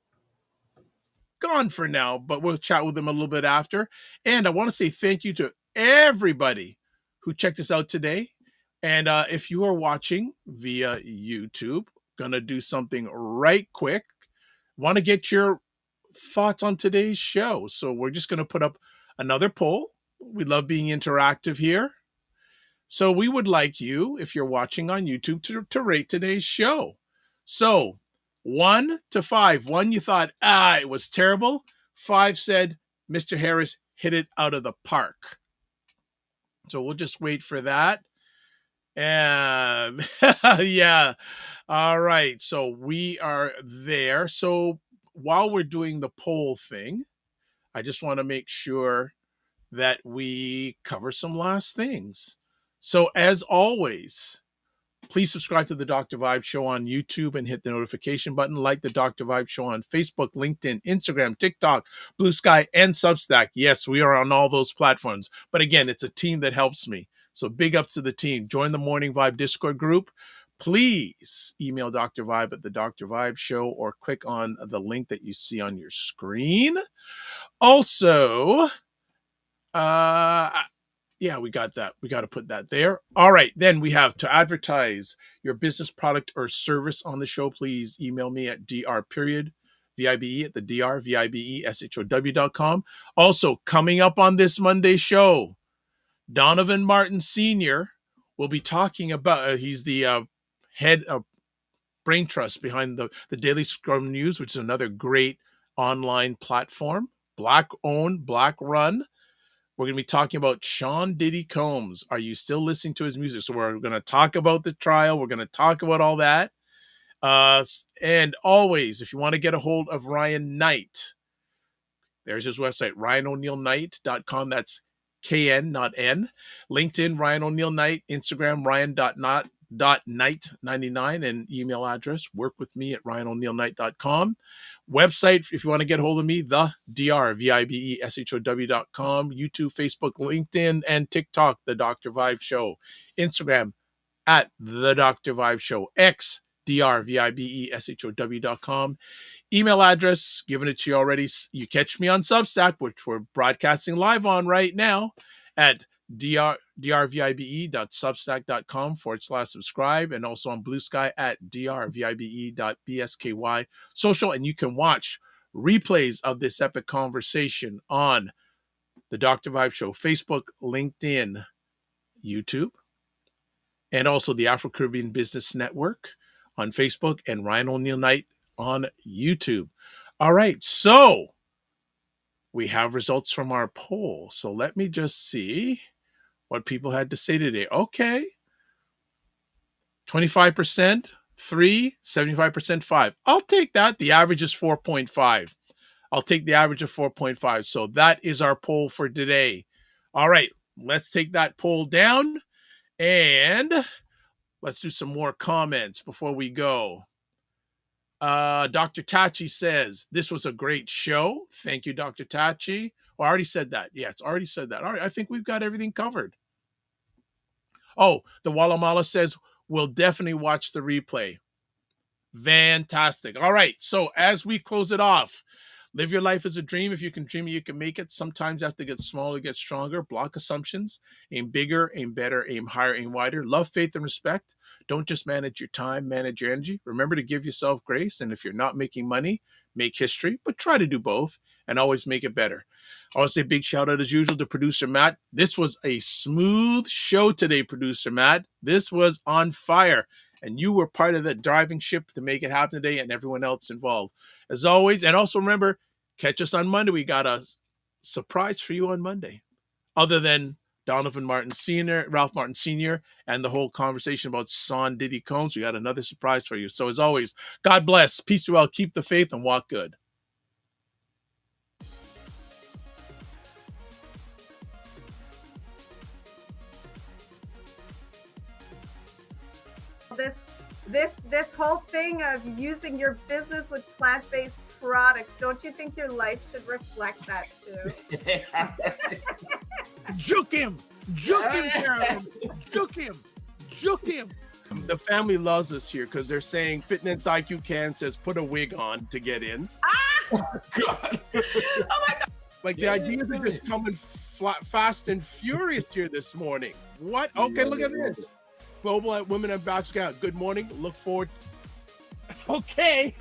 gone for now, but we'll chat with him a little bit after. And I want to say thank you to everybody who checked us out today. And if you are watching via YouTube, gonna do something right quick. Want to get your thoughts on today's show. So we're just going to put up another poll. We love being interactive here. So we would like you, if you're watching on YouTube, to rate today's show. So 1 to 5. 1, you thought, it was terrible. 5 said, Mr. Harris hit it out of the park. So we'll just wait for that. And yeah. All right. So we are there. So while we're doing the poll thing, I just want to make sure that we cover some last things. So as always, please subscribe to the Dr. Vibe Show on YouTube and hit the notification button. Like the Dr. Vibe Show on Facebook, LinkedIn, Instagram, TikTok, Blue Sky, and Substack. Yes, we are on all those platforms. But again, it's a team that helps me. So big ups to the team. Join the Morning Vibe Discord group. Please email Dr. Vibe at the Dr. Vibe Show or click on the link that you see on your screen. Also, yeah, we got that. We got to put that there. All right. Then we have to advertise your business product or service on the show. Please email me at dr.vibe at the drvibeshow.com. Also, coming up on this Monday show, Donovan Martin Sr. will be talking about, he's the head of brain trust behind the Daily Scrum News, which is another great online platform. Black owned, Black run. We're going to be talking about Sean Diddy Combs. Are you still listening to his music? So we're going to talk about the trial. We're going to talk about all that. And always, if you want to get a hold of Ryan Knight, there's his website, RyanOneilKnight.com. That's KN, not N. LinkedIn, Ryan Oneil Knight. Instagram, Ryan.Knight99. And email address, workwithme@RyanOneilKnight.com. Website, if you want to get a hold of me, the DRVIBESHOW.com. YouTube, Facebook, LinkedIn, and TikTok, The Dr. Vibe Show. Instagram, at The Dr. Vibe Show. X, DRVIBESHOW.com. Email address, given it to you already. You catch me on Substack, which we're broadcasting live on right now, at drvibe.substack.com/subscribe, and also on Blue Sky at drvibe.bsky social. And you can watch replays of this epic conversation on the Dr. Vibe Show, Facebook, LinkedIn, YouTube, and also the Afro Caribbean Business Network on Facebook, and Ryan Oneil Knight on YouTube. All right, so we have results from our poll. So let me just see what people had to say today. Okay. 25%, 3, 75%, 5. I'll take that. The average is 4.5. I'll take the average of 4.5. So that is our poll for today. All right, let's take that poll down and let's do some more comments before we go. Dr. Tachi says, this was a great show. Thank you, Dr. Tachi. Oh, I already said that. Yes, already said that. All right, I think we've got everything covered. Oh, the Walamala says, we'll definitely watch the replay. Fantastic. All right, so as we close it off, live your life as a dream. If you can dream it, you can make it. Sometimes you have to get smaller, get stronger. Block assumptions. Aim bigger, aim better, aim higher, aim wider. Love, faith, and respect. Don't just manage your time, manage your energy. Remember to give yourself grace. And if you're not making money, make history. But try to do both and always make it better. I want to say a big shout out as usual to producer Matt. This was a smooth show today, producer Matt. This was on fire. And you were part of the driving ship to make it happen today, and everyone else involved. As always, and also remember, catch us on Monday. We got a surprise for you on Monday. Other than Donovan Martin Sr., Ralph Martin Sr., and the whole conversation about Son Diddy Combs, we got another surprise for you. So as always, God bless, peace to all, keep the faith, and walk good. This whole thing of using your business with plant-based products, don't you think your life should reflect that too? Juke him, Carolyn, juke him. The family loves us here because they're saying Fitness IQ Can says put a wig on to get in. Oh God! Oh my God! Like the ideas are just coming fast and furious here this morning. What? Okay, look at this. Global Women Ambassador. Good morning. Look forward. Okay.